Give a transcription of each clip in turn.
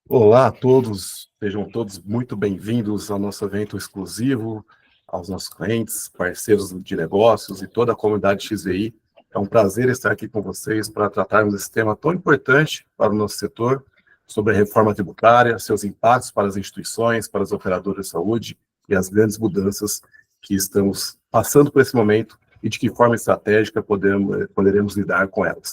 Olá a todos, sejam todos muito bem-vindos ao nosso evento exclusivo, aos nossos clientes, parceiros de negócios e toda a comunidade XVI. É um prazer estar aqui com vocês para tratarmos desse tema tão importante para o nosso setor, sobre a reforma tributária, seus impactos para as instituições, para as operadoras de saúde e as grandes mudanças que estamos passando por esse momento e de que forma estratégica poderemos lidar com elas.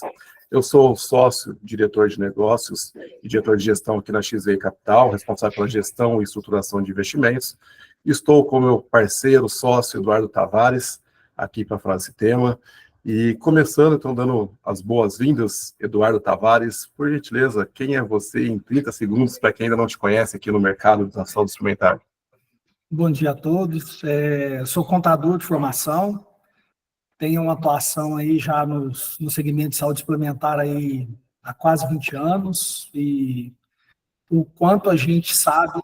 Eu sou sócio, diretor de negócios e diretor de gestão aqui na XVI Capital, responsável pela gestão e estruturação de investimentos. Estou com meu parceiro, sócio, Eduardo Tavares, aqui para falar desse tema. E começando, então, dando as boas-vindas, Eduardo Tavares, por gentileza, quem é você em 30 segundos, para quem ainda não te conhece aqui no mercado da saúde suplementar? Bom dia a todos. Sou contador de formação, tenho uma atuação aí já no segmento de saúde suplementar aí há quase 20 anos, e o quanto a gente sabe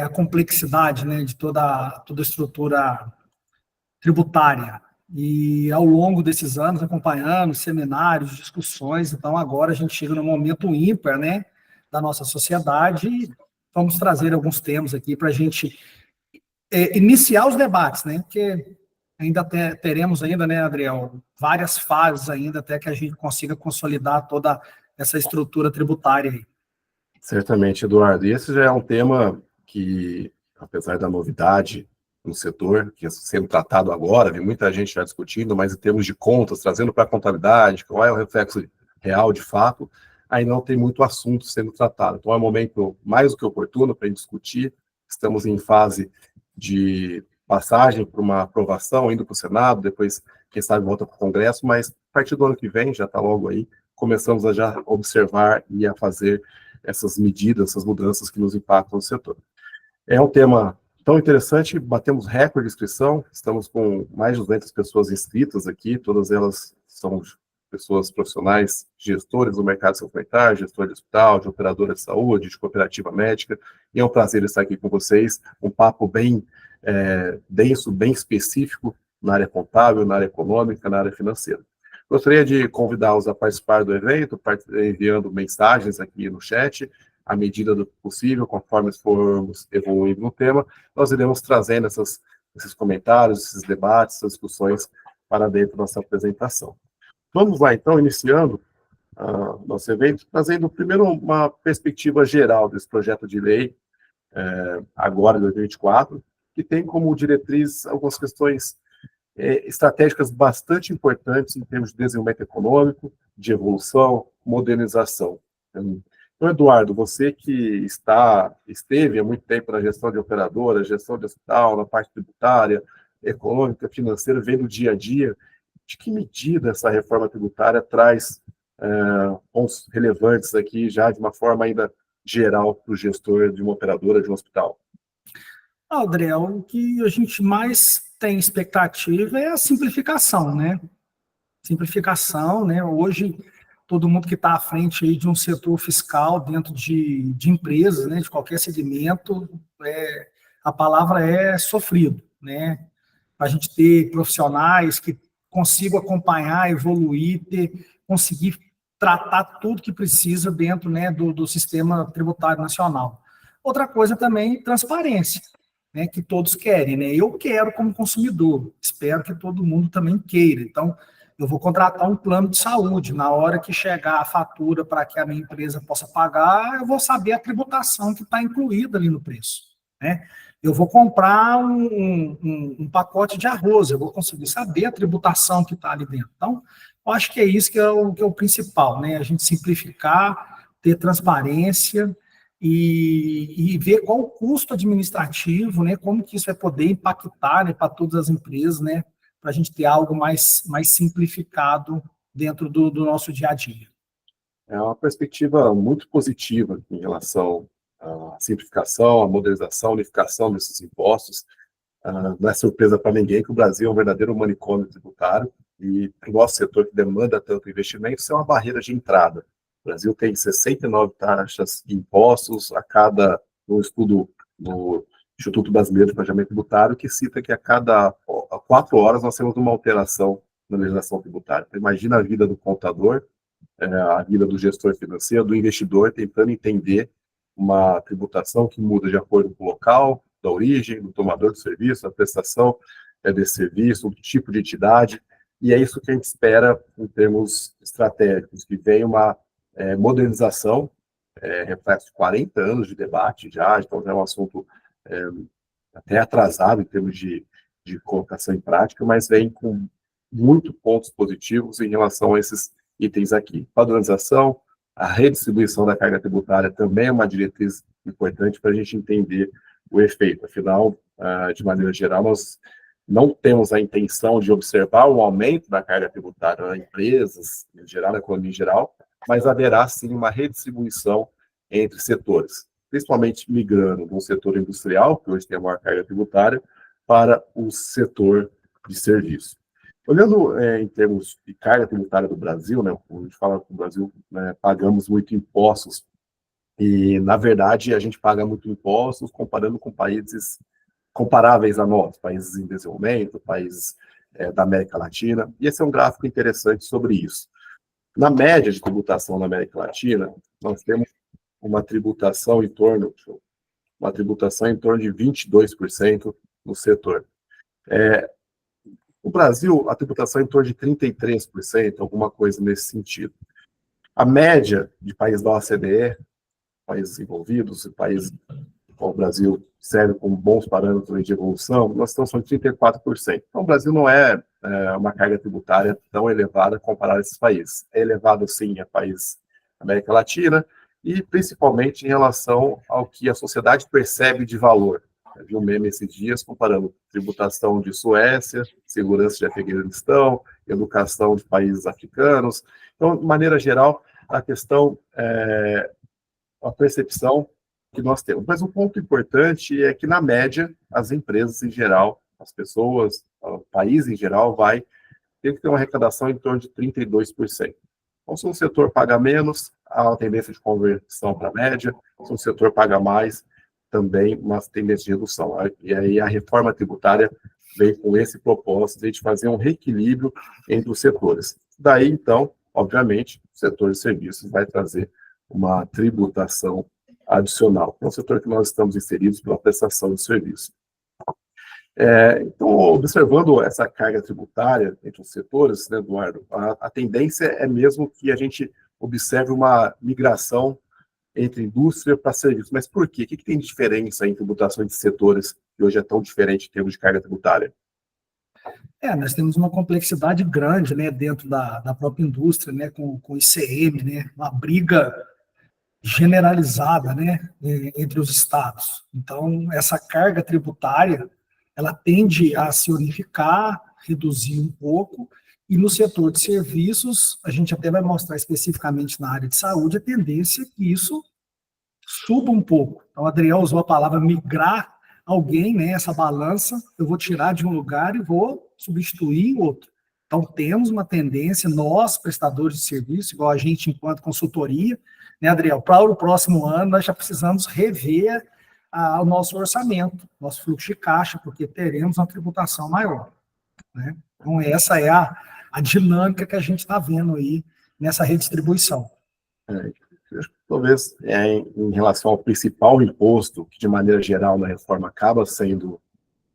a complexidade, né, de toda a estrutura tributária. E ao longo desses anos, acompanhando seminários, discussões, então agora a gente chega num momento ímpar, né, da nossa sociedade, e vamos trazer alguns temas aqui para a gente iniciar os debates, né? Porque ainda teremos ainda, né, Adriel, várias fases ainda até que a gente consiga consolidar toda essa estrutura tributária aí. Certamente, Eduardo. E esse já é um tema que, apesar da novidade no setor, que é sendo tratado agora, vi muita gente já discutindo, mas em termos de contas, trazendo para a contabilidade, qual é o reflexo real de fato, ainda não tem muito assunto sendo tratado. Então é um momento mais do que oportuno para a gente discutir. Estamos em fase de passagem para uma aprovação, indo para o Senado, depois, quem sabe, volta para o Congresso, mas a partir do ano que vem, já está logo aí, começamos a já observar e a fazer essas medidas, essas mudanças que nos impactam no setor. É um tema tão interessante, batemos recorde de inscrição, estamos com mais de 200 pessoas inscritas aqui, todas elas são pessoas profissionais, gestores do mercado suplementar, gestor de hospital, de operadora de saúde, de cooperativa médica, e é um prazer estar aqui com vocês, um papo bem denso, bem específico na área contábil, na área econômica, na área financeira. Gostaria de convidá-los a participar do evento, enviando mensagens aqui no chat, à medida do possível, conforme formos evoluindo no tema, nós iremos trazendo esses comentários, esses debates, essas discussões para dentro da nossa apresentação. Vamos lá, então, iniciando nosso evento, trazendo primeiro uma perspectiva geral desse projeto de lei, agora de 2024, que tem como diretriz algumas questões estratégicas bastante importantes em termos de desenvolvimento econômico, de evolução, modernização. Então, Eduardo, você que esteve há muito tempo na gestão de operadora, gestão de hospital, na parte tributária, econômica, financeira, vendo o dia a dia, de que medida essa reforma tributária traz pontos relevantes aqui, já de uma forma ainda geral para o gestor de uma operadora, de um hospital? Adriel, o que a gente mais tem expectativa é a simplificação, né? Simplificação, né? Hoje, todo mundo que está à frente aí de um setor fiscal dentro de empresas, né, de qualquer segmento, a palavra é sofrido, né? A gente ter profissionais que consigam acompanhar, evoluir, conseguir tratar tudo que precisa dentro, né, do sistema tributário nacional. Outra coisa também, transparência, né, que todos querem, né? Eu quero como consumidor, espero que todo mundo também queira. Então, eu vou contratar um plano de saúde. Na hora que chegar a fatura para que a minha empresa possa pagar, eu vou saber a tributação que está incluída ali no preço, né? Eu vou comprar um pacote de arroz, eu vou conseguir saber a tributação que está ali dentro. Então, eu acho que é isso que é o principal, né? A gente simplificar, ter transparência e ver qual o custo administrativo, né? Como que isso vai poder impactar, né, para todas as empresas, né? Para a gente ter algo mais simplificado dentro do nosso dia a dia. É uma perspectiva muito positiva em relação à simplificação, à modernização, à unificação desses impostos. Não é surpresa para ninguém que o Brasil é um verdadeiro manicômio tributário e para o nosso setor que demanda tanto investimento, isso é uma barreira de entrada. O Brasil tem 69 taxas e impostos no estudo do Instituto Brasileiro de Planejamento Tributário, que cita que a 4 horas nós temos uma alteração na legislação tributária. Então, imagina a vida do contador, a vida do gestor financeiro, do investidor, tentando entender uma tributação que muda de acordo com o local, da origem, do tomador do serviço, da prestação desse serviço, do tipo de entidade, e é isso que a gente espera em termos estratégicos, que venha uma modernização, reflexo de 40 anos de debate já, então é um assunto até atrasado em termos de colocação em prática, mas vem com muitos pontos positivos em relação a esses itens aqui. Padronização, a redistribuição da carga tributária também é uma diretriz importante para a gente entender o efeito. Afinal, de maneira geral, nós não temos a intenção de observar um aumento da carga tributária nas empresas, em geral, na economia em geral, mas haverá sim uma redistribuição entre setores, principalmente migrando do setor industrial, que hoje tem a maior carga tributária, para o setor de serviço. Olhando em termos de carga tributária do Brasil, né, quando a gente fala que o Brasil, né, pagamos muito impostos, e, na verdade, a gente paga muito impostos comparando com países comparáveis a nós, países em desenvolvimento, países da América Latina, e esse é um gráfico interessante sobre isso. Na média de tributação na América Latina, nós temos uma tributação em torno de 22% no setor. No Brasil, a tributação é em torno de 33%, alguma coisa nesse sentido. A média de países da OCDE, países envolvidos, países como o Brasil serve como bons parâmetros de evolução, nós estamos falando de 34%. Então, o Brasil não é uma carga tributária tão elevada comparada a esses países. É elevado, sim, a países da América Latina, e principalmente em relação ao que a sociedade percebe de valor. Eu vi um meme esses dias comparando tributação de Suécia, segurança de Afeganistão, educação de países africanos. Então, de maneira geral, a questão a percepção que nós temos. Mas um ponto importante é que, na média, as empresas em geral, as pessoas, o país em geral, vai ter que ter uma arrecadação em torno de 32%. Então, se um setor paga menos, há uma tendência de conversão para a média, se um setor paga mais, também uma tendência de redução. E aí a reforma tributária vem com esse propósito de a gente fazer um reequilíbrio entre os setores. Daí, então, obviamente, o setor de serviços vai trazer uma tributação adicional. É um setor que nós estamos inseridos pela prestação de serviço. Então, observando essa carga tributária entre os setores, né, Eduardo, a tendência é mesmo que a gente observe uma migração entre indústria para serviço. Mas por quê? O que tem de diferença em tributação de setores que hoje é tão diferente em termos de carga tributária? Nós temos uma complexidade grande, né, dentro da própria indústria, né, com o ICM, né, uma briga generalizada, né, entre os estados. Então, essa carga tributária, ela tende a se unificar, reduzir um pouco, e no setor de serviços, a gente até vai mostrar especificamente na área de saúde, a tendência é que isso suba um pouco. Então, o Adriel usou a palavra migrar alguém, né, essa balança, eu vou tirar de um lugar e vou substituir em outro. Então, temos uma tendência, nós, prestadores de serviço, igual a gente enquanto consultoria, né, Adriel, para o próximo ano nós já precisamos rever o nosso orçamento, nosso fluxo de caixa, porque teremos uma tributação maior, né? Então, essa é a dinâmica que a gente está vendo aí nessa redistribuição. Talvez em relação ao principal imposto, que de maneira geral na reforma acaba sendo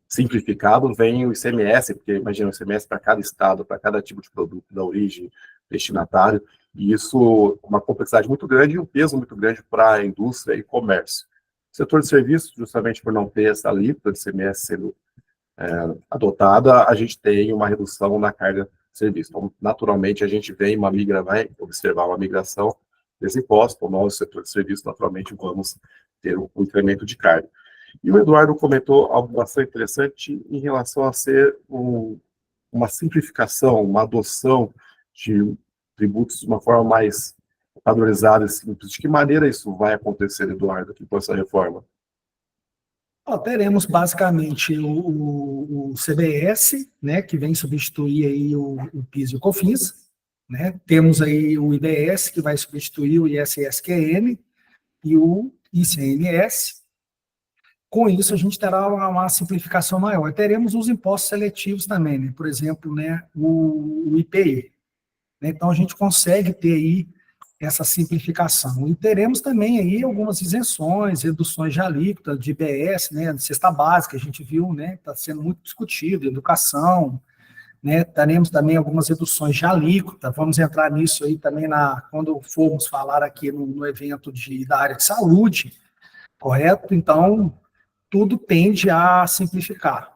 simplificado, vem o ICMS, porque imagina o ICMS para cada estado, para cada tipo de produto da origem, destinatário, e isso uma complexidade muito grande e um peso muito grande para a indústria e comércio. O setor de serviços, justamente por não ter essa alíquota de ICMS sendo adotada, a gente tem uma redução na carga de serviço. Então, naturalmente, a gente vai observar uma migração desse imposto, o nosso setor de serviços, naturalmente, vamos ter um incremento de carga. E o Eduardo comentou algo bastante interessante em relação a ser uma simplificação, uma adoção de tributos de uma forma mais padronizada e simples. De que maneira isso vai acontecer, Eduardo, aqui com essa reforma? Teremos basicamente o CBS, né, que vem substituir aí o PIS e o COFINS, né? Temos aí o IBS, que vai substituir o ISSQN e o ICMS. Com isso, a gente terá uma simplificação maior. Teremos os impostos seletivos também, né? Por exemplo, né, o IPI. Então, a gente consegue ter aí essa simplificação. E teremos também aí algumas isenções, reduções de alíquota, de IBS, né, de cesta básica, a gente viu, né, está sendo muito discutido, educação, né, teremos também algumas reduções de alíquota, vamos entrar nisso aí também quando formos falar aqui no evento da área de saúde, correto? Então, tudo tende a simplificar.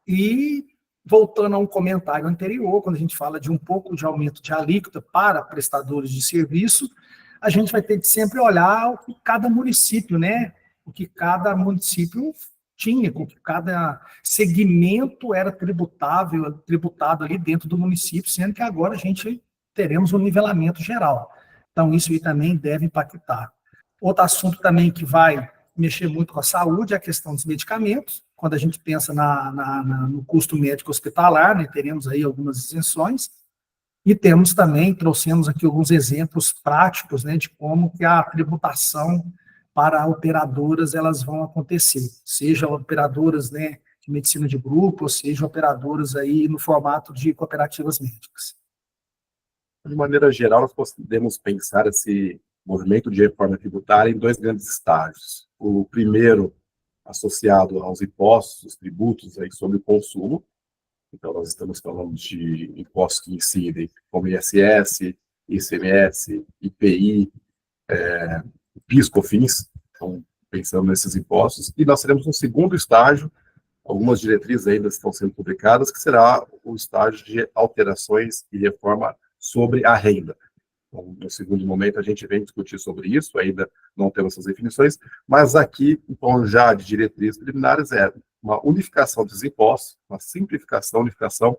E, voltando a um comentário anterior, quando a gente fala de um pouco de aumento de alíquota para prestadores de serviço, a gente vai ter que sempre olhar o que cada município, né? O que cada município tinha, o que cada segmento era tributado ali dentro do município, sendo que agora a gente teremos um nivelamento geral. Então, isso aí também deve impactar. Outro assunto também que vai mexer muito com a saúde é a questão dos medicamentos. Quando a gente pensa no custo médico hospitalar, né, teremos aí algumas isenções, e temos também, trouxemos aqui alguns exemplos práticos, né, de como que a tributação para operadoras elas vão acontecer, seja operadoras, né, de medicina de grupo, ou seja operadoras aí no formato de cooperativas médicas. De maneira geral, nós podemos pensar esse movimento de reforma tributária em dois grandes estágios. O primeiro, associado aos impostos, os tributos aí sobre o consumo. Então, nós estamos falando de impostos que incidem, como ISS, ICMS, IPI, PIS, COFINS, então, pensando nesses impostos. E nós teremos um segundo estágio, algumas diretrizes ainda estão sendo publicadas, que será o estágio de alterações e reforma sobre a renda. Então, no segundo momento, a gente vem discutir sobre isso, ainda não temos essas definições, mas aqui, então, já de diretrizes preliminares, é uma unificação dos impostos, uma simplificação, unificação,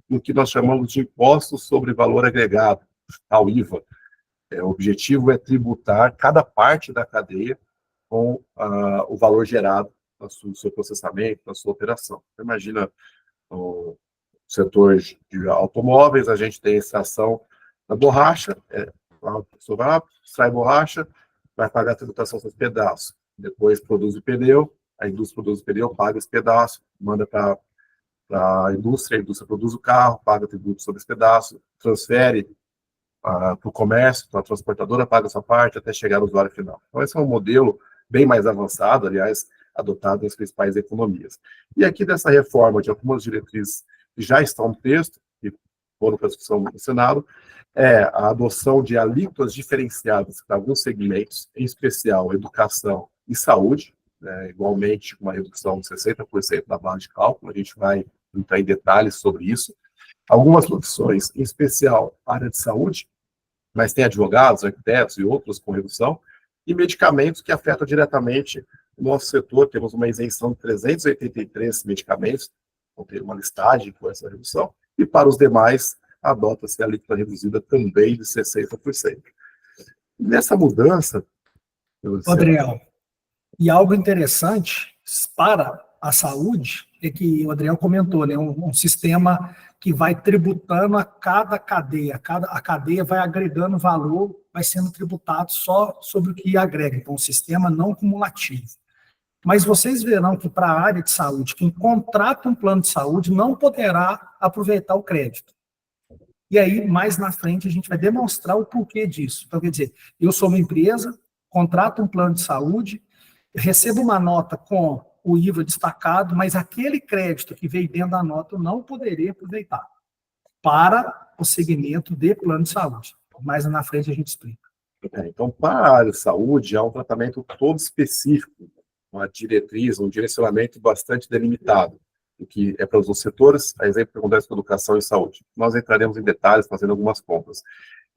no que nós chamamos de impostos sobre valor agregado, ao IVA. O objetivo é tributar cada parte da cadeia com o valor gerado no seu processamento, na sua operação. Então, imagina o setor de automóveis, a gente tem a extração da borracha, a pessoa vai lá, extrai borracha, vai pagar a tributação sobre pedaços, depois produz o pneu, a indústria produz o pneu, paga esse pedaço, manda para a indústria produz o carro, paga tributo sobre esse pedaço, transfere para o comércio, então a transportadora paga essa parte até chegar no usuário final. Então, esse é um modelo bem mais avançado, aliás, adotado nas principais economias. E aqui dessa reforma de algumas diretrizes que já estão no texto, que foram para discussão no Senado, é a adoção de alíquotas diferenciadas para alguns segmentos, em especial educação e saúde, né, igualmente uma redução de 60% da base de cálculo, a gente vai entrar em detalhes sobre isso. Algumas opções, em especial área de saúde, mas tem advogados, arquitetos e outros com redução, e medicamentos que afetam diretamente o nosso setor. Temos uma isenção de 383 medicamentos, vão ter uma listagem com essa redução, e para os demais, adota-se a alíquota reduzida também de 60%. Nessa mudança... Adriel, e algo interessante para a saúde é que o Adriel comentou, né, um sistema que vai tributando a cada cadeia, a cadeia vai agregando valor, vai sendo tributado só sobre o que agrega, então um sistema não cumulativo. Mas vocês verão que para a área de saúde, quem contrata um plano de saúde não poderá aproveitar o crédito. E aí, mais na frente, a gente vai demonstrar o porquê disso. Então, quer dizer, eu sou uma empresa, contrato um plano de saúde, recebo uma nota com o IVA destacado, mas aquele crédito que veio dentro da nota eu não poderia aproveitar para o segmento de plano de saúde. Mais na frente a gente explica. Então, para a área de saúde, há um tratamento todo específico, uma diretriz, um direcionamento bastante delimitado, o que é para os setores, a exemplo que acontece com educação e saúde. Nós entraremos em detalhes fazendo algumas contas.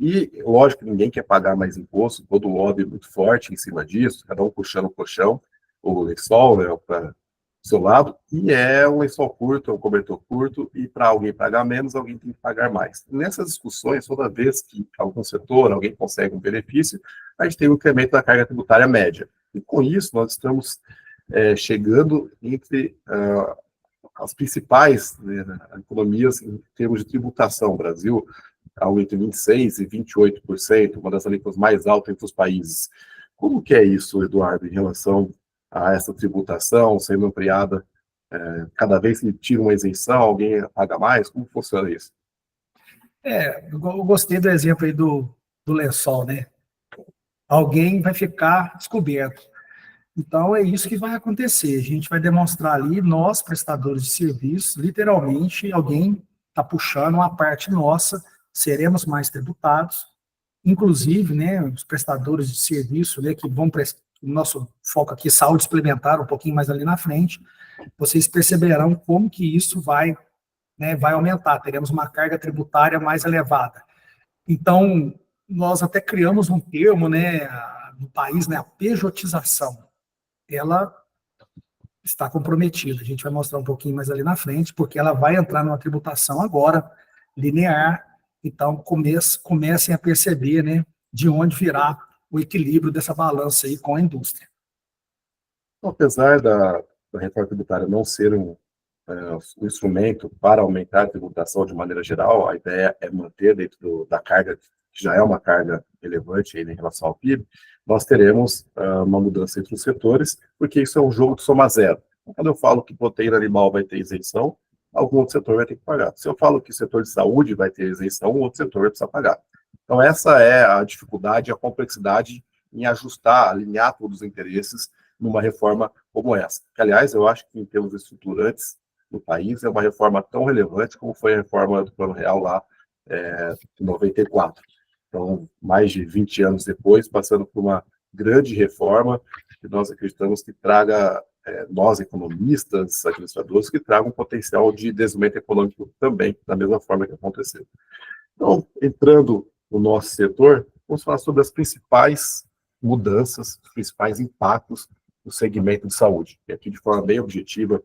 E, lógico, que ninguém quer pagar mais imposto, todo o lobby muito forte em cima disso, cada um puxando o colchão, o lençol, né, para o seu lado, e é um lençol curto, é um cobertor curto, e para alguém pagar menos, alguém tem que pagar mais. Nessas discussões, toda vez que algum setor, alguém consegue um benefício, a gente tem um incremento da carga tributária média. E com isso, nós estamos chegando entre as principais, né, economias em termos de tributação. O Brasil, algo entre 26% e 28%, uma das alíquotas mais altas entre os países. Como que é isso, Eduardo, em relação a essa tributação sendo ampliada? Cada vez que tira uma isenção, alguém paga mais? Como funciona isso? Eu gostei do exemplo aí do lençol, né? alguém vai ficar descoberto. Então, é isso que vai acontecer. A gente vai demonstrar ali, nós, prestadores de serviços, literalmente, alguém está puxando uma parte nossa, seremos mais tributados. Inclusive, né, os prestadores de serviço, né, que vão prestar, o nosso foco aqui é saúde suplementar, um pouquinho mais ali na frente, vocês perceberão como que isso vai, né, vai aumentar, teremos uma carga tributária mais elevada. Então, nós até criamos um termo, né, no país, né, a pejotização. Ela está comprometida. A gente vai mostrar um pouquinho mais ali na frente, porque ela vai entrar numa tributação agora, linear. Então, comecem a perceber, né, de onde virá o equilíbrio dessa balança aí com a indústria. Apesar da reforma tributária não ser um instrumento para aumentar a tributação de maneira geral, a ideia é manter dentro da carga, que já é uma carga relevante aí em relação ao PIB, nós teremos uma mudança entre os setores, porque isso é um jogo de soma zero. Quando eu falo que proteína animal vai ter isenção, algum outro setor vai ter que pagar. Se eu falo que o setor de saúde vai ter isenção, um outro setor vai precisar pagar. Então, essa é a dificuldade, a complexidade em ajustar, alinhar todos os interesses numa reforma como essa. Que, aliás, eu acho que, em termos estruturantes no país, é uma reforma tão relevante como foi a reforma do Plano Real lá em 94. Então, mais de 20 anos depois, passando por uma grande reforma que nós acreditamos que traga, nós economistas, administradores, que tragam um potencial de desenvolvimento econômico também, da mesma forma que aconteceu. Então, entrando no nosso setor, vamos falar sobre as principais mudanças, os principais impactos no segmento de saúde. E aqui de forma bem objetiva,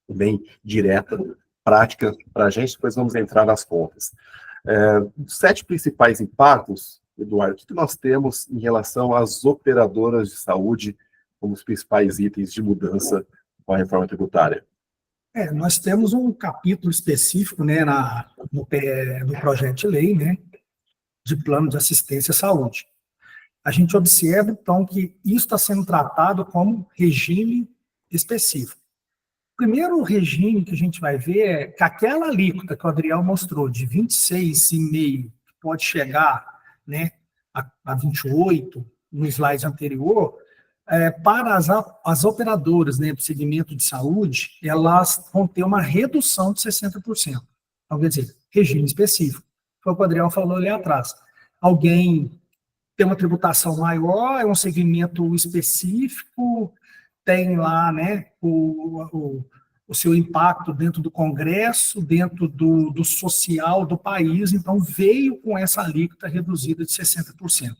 bem direta, prática para a gente, depois vamos entrar nas pontas. 7 principais impactos, Eduardo, o que nós temos em relação às operadoras de saúde como os principais itens de mudança com a reforma tributária? Nós temos um capítulo específico, né, no projeto de lei, né, de plano de assistência à saúde. A gente observa, então, que isso está sendo tratado como regime específico. O primeiro regime que a gente vai ver é que aquela alíquota que o Adriel mostrou, de 26,5%, pode chegar, né, a 28%, no slide anterior, para as operadoras, né, do segmento de saúde, elas vão ter uma redução de 60%. Então, quer dizer, regime específico. Foi o que o Adriel falou ali atrás. Alguém tem uma tributação maior, é um segmento específico, tem lá, né, o seu impacto dentro do Congresso, dentro do social do país, então veio com essa alíquota reduzida de 60%.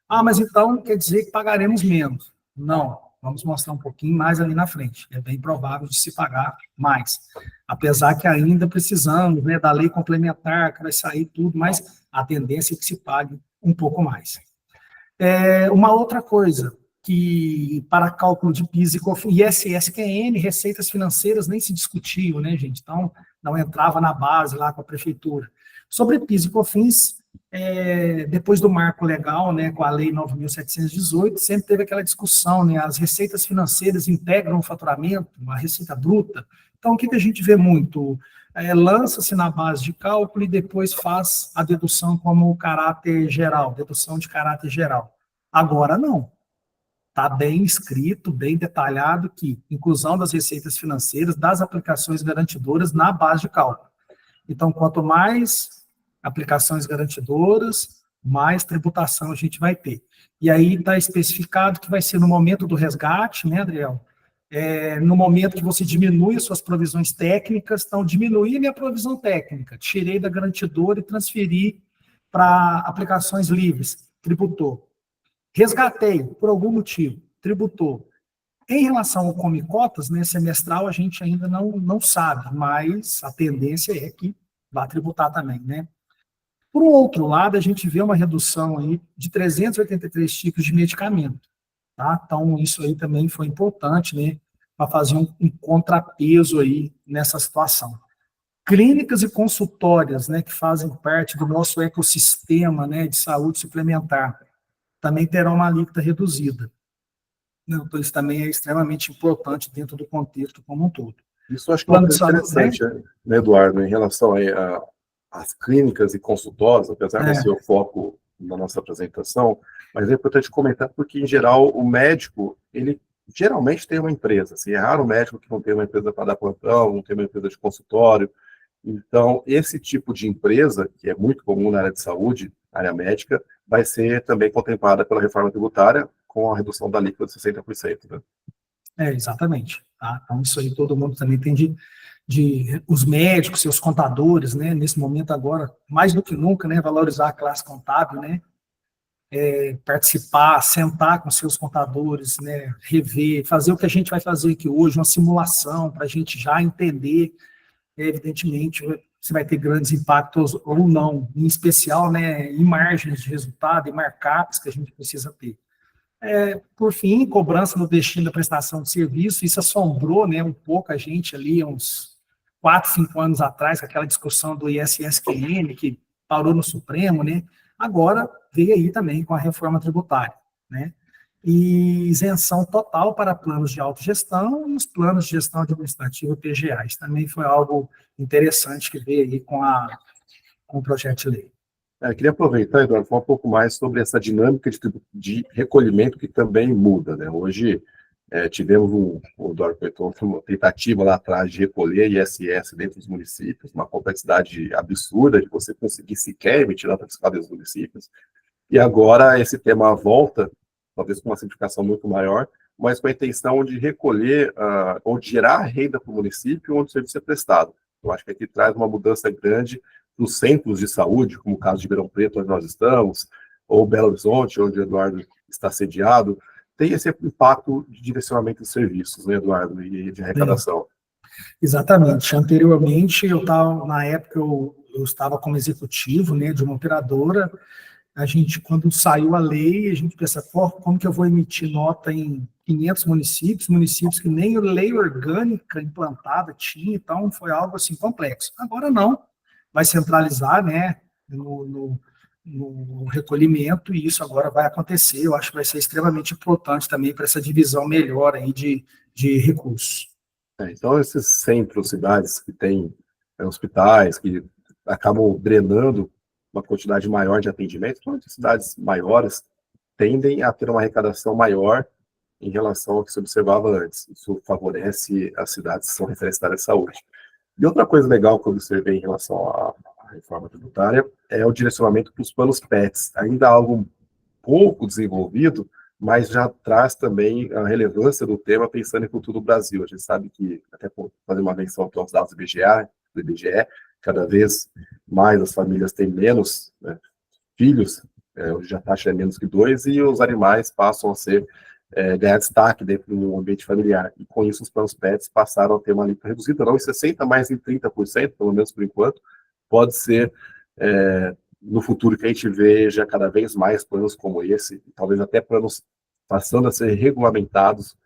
Ah, mas então quer dizer que pagaremos menos. Não, vamos mostrar um pouquinho mais ali na frente. É bem provável de se pagar mais. Apesar que ainda precisamos, né, da lei complementar, que vai sair tudo, mas a tendência é que se pague um pouco mais. Uma outra coisa, que para cálculo de PIS e COFINS, ISS-QN, receitas financeiras, nem se discutiam, né, gente? Então, não entrava na base lá com a prefeitura. Sobre PIS e COFINS, depois do marco legal, né, com a lei 9.718, sempre teve aquela discussão, né, as receitas financeiras integram o faturamento, a receita bruta. Então, o que a gente vê muito? Lança-se na base de cálculo e depois faz a dedução como caráter geral, dedução de caráter geral. Agora, não. Está bem escrito, bem detalhado que inclusão das receitas financeiras, das aplicações garantidoras na base de cálculo. Então, quanto mais aplicações garantidoras, mais tributação a gente vai ter. E aí está especificado que vai ser no momento do resgate, né, Adriel? No momento que você diminui as suas provisões técnicas, então, diminuí minha provisão técnica, tirei da garantidora e transferi para aplicações livres, tributou. Resgatei, por algum motivo, tributou. Em relação ao Come Cotas, né, semestral, a gente ainda não sabe, mas a tendência é que vai tributar também, né? Por outro lado, a gente vê uma redução aí de 383 tipos de medicamento, tá? Então, isso aí também foi importante, né, para fazer um contrapeso aí nessa situação. Clínicas e consultórias, né, que fazem parte do nosso ecossistema, né, de saúde suplementar, também terão uma alíquota reduzida. Então, isso também é extremamente importante dentro do contexto como um todo. Isso eu acho que é uma coisa interessante, né, Eduardo, em relação às clínicas e consultórios, apesar do seu foco na nossa apresentação, mas é importante comentar porque, em geral, o médico, ele geralmente tem uma empresa. Assim, é raro o médico que não tem uma empresa para dar plantão, não tem uma empresa de consultório. Então, esse tipo de empresa, que é muito comum na área de saúde, área médica, vai ser também contemplada pela reforma tributária com a redução da alíquota de 60%. Né? Exatamente. Tá? Então, isso aí todo mundo também tem de os médicos, seus contadores, né, nesse momento agora, mais do que nunca, né, valorizar a classe contábil, né, participar, sentar com seus contadores, né, rever, fazer o que a gente vai fazer aqui hoje, uma simulação, para a gente já entender, evidentemente, se vai ter grandes impactos ou não, em especial, né, em margens de resultado, em markups que a gente precisa ter. Por fim, cobrança no destino da prestação de serviço, isso assombrou, né, um pouco a gente ali, uns 4, 5 anos atrás, com aquela discussão do ISSQN, que parou no Supremo, né, agora veio aí também com a reforma tributária, né, e isenção total para planos de autogestão e os planos de gestão administrativa PGA. Isso também foi algo interessante que veio aí com o projeto de lei. Eu queria aproveitar, Eduardo, falar um pouco mais sobre essa dinâmica de recolhimento que também muda. Né? Hoje, tivemos o Eduardo comentou, uma tentativa lá atrás de recolher ISS dentro dos municípios, uma complexidade absurda de você conseguir sequer emitir nota fiscal dos municípios. E agora esse tema volta, talvez com uma simplificação muito maior, mas com a intenção de recolher ou de gerar renda para o município onde o serviço é prestado. Eu acho que aqui traz uma mudança grande nos centros de saúde, como o caso de Ribeirão Preto, onde nós estamos, ou Belo Horizonte, onde o Eduardo está sediado, tem esse impacto de direcionamento de serviços, né, Eduardo, e de arrecadação. Exatamente. Anteriormente, na época, eu estava como executivo, né, de uma operadora. A gente, quando saiu a lei, a gente pensa, como que eu vou emitir nota em 500 municípios que nem lei orgânica implantada tinha, então foi algo assim complexo. Agora não, vai centralizar, né, no recolhimento, e isso agora vai acontecer. Eu acho que vai ser extremamente importante também para essa divisão melhor aí de recursos. Então, esses centros, cidades que têm hospitais, que acabam drenando uma quantidade maior de atendimento, todas as cidades maiores tendem a ter uma arrecadação maior em relação ao que se observava antes. Isso favorece as cidades que são referências da área de saúde. E outra coisa legal que eu observei em relação à reforma tributária é o direcionamento para os planos PETs. Ainda algo pouco desenvolvido, mas já traz também a relevância do tema pensando em futuro do Brasil. A gente sabe que, até por fazer uma menção aos dados do IBGE, cada vez mais as famílias têm menos, né, filhos, hoje a taxa é menos que 2, e os animais passam a ganhar destaque dentro do ambiente familiar. E com isso os planos PETs passaram a ter uma alíquota reduzida, não em 60%, mas em 30%, pelo menos por enquanto. Pode ser, no futuro, que a gente veja cada vez mais planos como esse, talvez até planos passando a ser regulamentados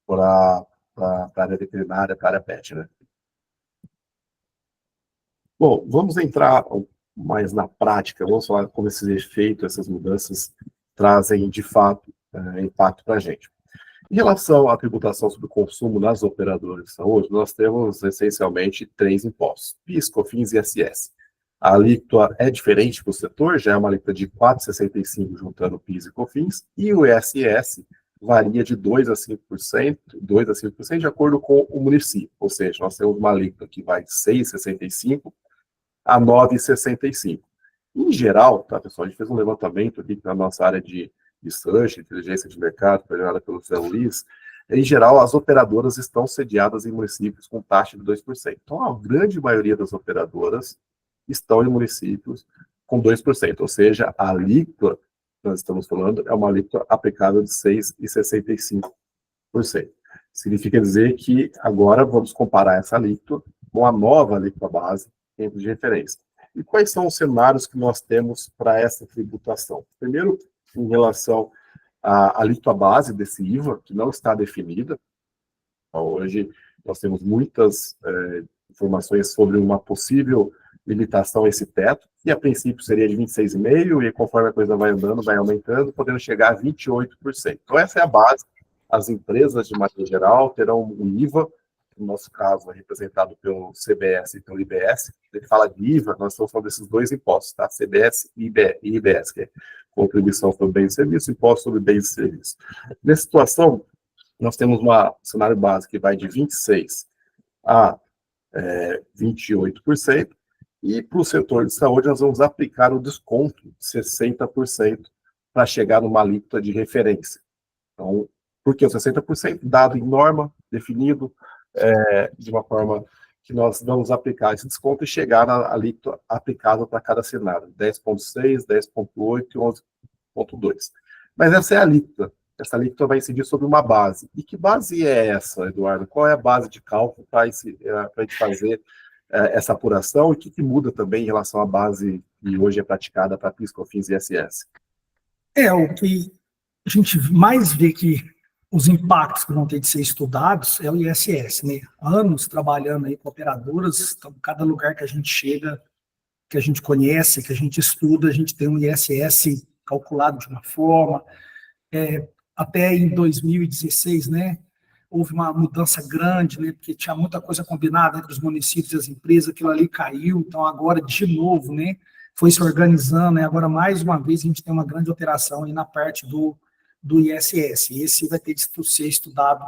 para a área veterinária, para a área PET, né? Bom, vamos entrar mais na prática, vamos falar como esses efeitos, essas mudanças trazem, de fato, impacto para a gente. Em relação à tributação sobre o consumo nas operadoras de saúde, nós temos, essencialmente, 3 impostos: PIS, COFINS e ISS. A alíquota é diferente para o setor, já é uma alíquota de 4,65% juntando PIS e COFINS, e o ISS varia de 2% a 5%, de acordo com o município. Ou seja, nós temos uma alíquota que vai de 6,65% a 9,65%. Em geral, tá, pessoal, a gente fez um levantamento aqui na nossa área de search, inteligência de mercado, coordenada pelo Zé Luiz. Em geral, as operadoras estão sediadas em municípios com taxa de 2%. Então, a grande maioria das operadoras estão em municípios com 2%, ou seja, a alíquota que nós estamos falando é uma alíquota aplicável de 6,65%. Significa dizer que agora vamos comparar essa alíquota com a nova alíquota base entre de referência. E quais são os cenários que nós temos para essa tributação? Primeiro, em relação à alíquota base desse IVA, que não está definida. Hoje, nós temos muitas informações sobre uma possível limitação a esse teto, que a princípio seria de 26,5%, e conforme a coisa vai andando, vai aumentando, podendo chegar a 28%. Então, essa é a base. As empresas, de maneira geral, terão um IVA no nosso caso, é representado pelo CBS e pelo IBS. Ele fala de IVA, nós estamos falando desses dois impostos, tá? CBS e IBS, que é contribuição sobre bens e serviços, imposto sobre bens e serviços. Nessa situação, nós temos um cenário básico que vai de 26% a 28%, e para o setor de saúde nós vamos aplicar o desconto de 60% para chegar numa alíquota de referência. Então, por que o 60%? Dado em norma, definido, de uma forma que nós vamos aplicar esse desconto e chegar na alíquota aplicável para cada cenário, 10,6%, 10,8% e 11,2%. Mas essa é a alíquota. Essa alíquota vai incidir sobre uma base. E que base é essa, Eduardo? Qual é a base de cálculo para a gente fazer essa apuração? E o que muda também em relação à base que hoje é praticada para PIS, COFINS e ISS? O que a gente mais vê que os impactos que vão ter de ser estudados é o ISS, né? Anos trabalhando aí com operadoras, então, cada lugar que a gente chega, que a gente conhece, que a gente estuda, a gente tem um ISS calculado de uma forma. Até em 2016, né, houve uma mudança grande, né, porque tinha muita coisa combinada entre os municípios e as empresas, aquilo ali caiu, então agora, de novo, né, foi se organizando, né, agora, mais uma vez, a gente tem uma grande alteração aí na parte do ISS, e esse vai ter de ser estudado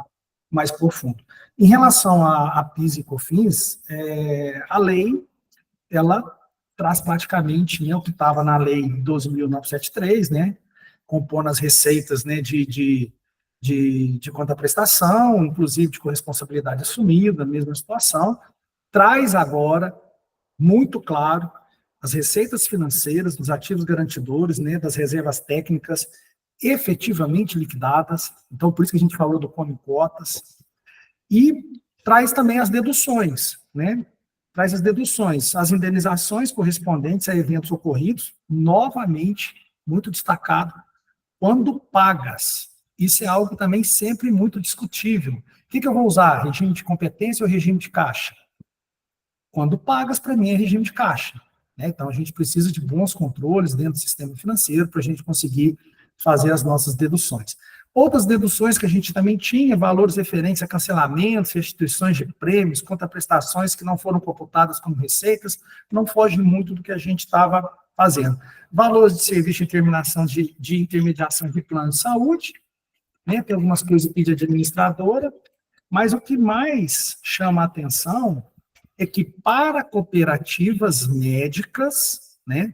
mais profundo. Em relação a PIS e COFINS, a lei, ela traz praticamente, né, o que estava na lei 12.973, né, compondo as receitas, né, de contraprestação, inclusive de corresponsabilidade assumida, mesma situação, traz agora, muito claro, as receitas financeiras dos ativos garantidores, né, das reservas técnicas efetivamente liquidadas, então por isso que a gente falou do come cotas, e traz também as deduções, né, traz as deduções, as indenizações correspondentes a eventos ocorridos, novamente, muito destacado, quando pagas. Isso é algo também sempre muito discutível. O que eu vou usar? Regime de competência ou regime de caixa? Quando pagas, para mim, é regime de caixa, né? Então, a gente precisa de bons controles dentro do sistema financeiro para a gente conseguir fazer as nossas deduções. Outras deduções que a gente também tinha, valores referentes a cancelamentos, restituições de prêmios, contraprestações que não foram computadas como receitas, não fogem muito do que a gente estava fazendo. Valores de serviço de terminação de intermediação de plano de saúde, né, tem algumas coisas de administradora, mas o que mais chama a atenção é que para cooperativas médicas, né,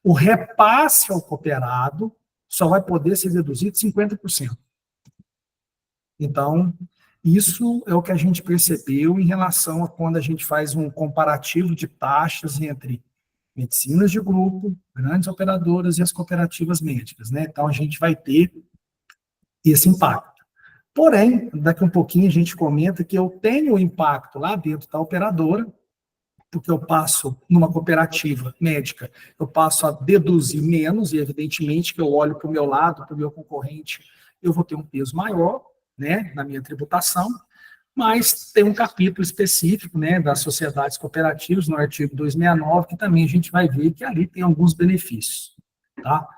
o repasse ao cooperado só vai poder ser deduzido 50%. Então, isso é o que a gente percebeu em relação a quando a gente faz um comparativo de taxas entre medicinas de grupo, grandes operadoras e as cooperativas médicas, né? Então, a gente vai ter esse impacto. Porém, daqui um pouquinho a gente comenta que eu tenho o impacto lá dentro da operadora, porque eu passo numa cooperativa médica, eu passo a deduzir menos, e evidentemente que eu olho para o meu lado, para o meu concorrente, eu vou ter um peso maior, né, na minha tributação, mas tem um capítulo específico, né, das sociedades cooperativas, no artigo 269, que também a gente vai ver que ali tem alguns benefícios, tá?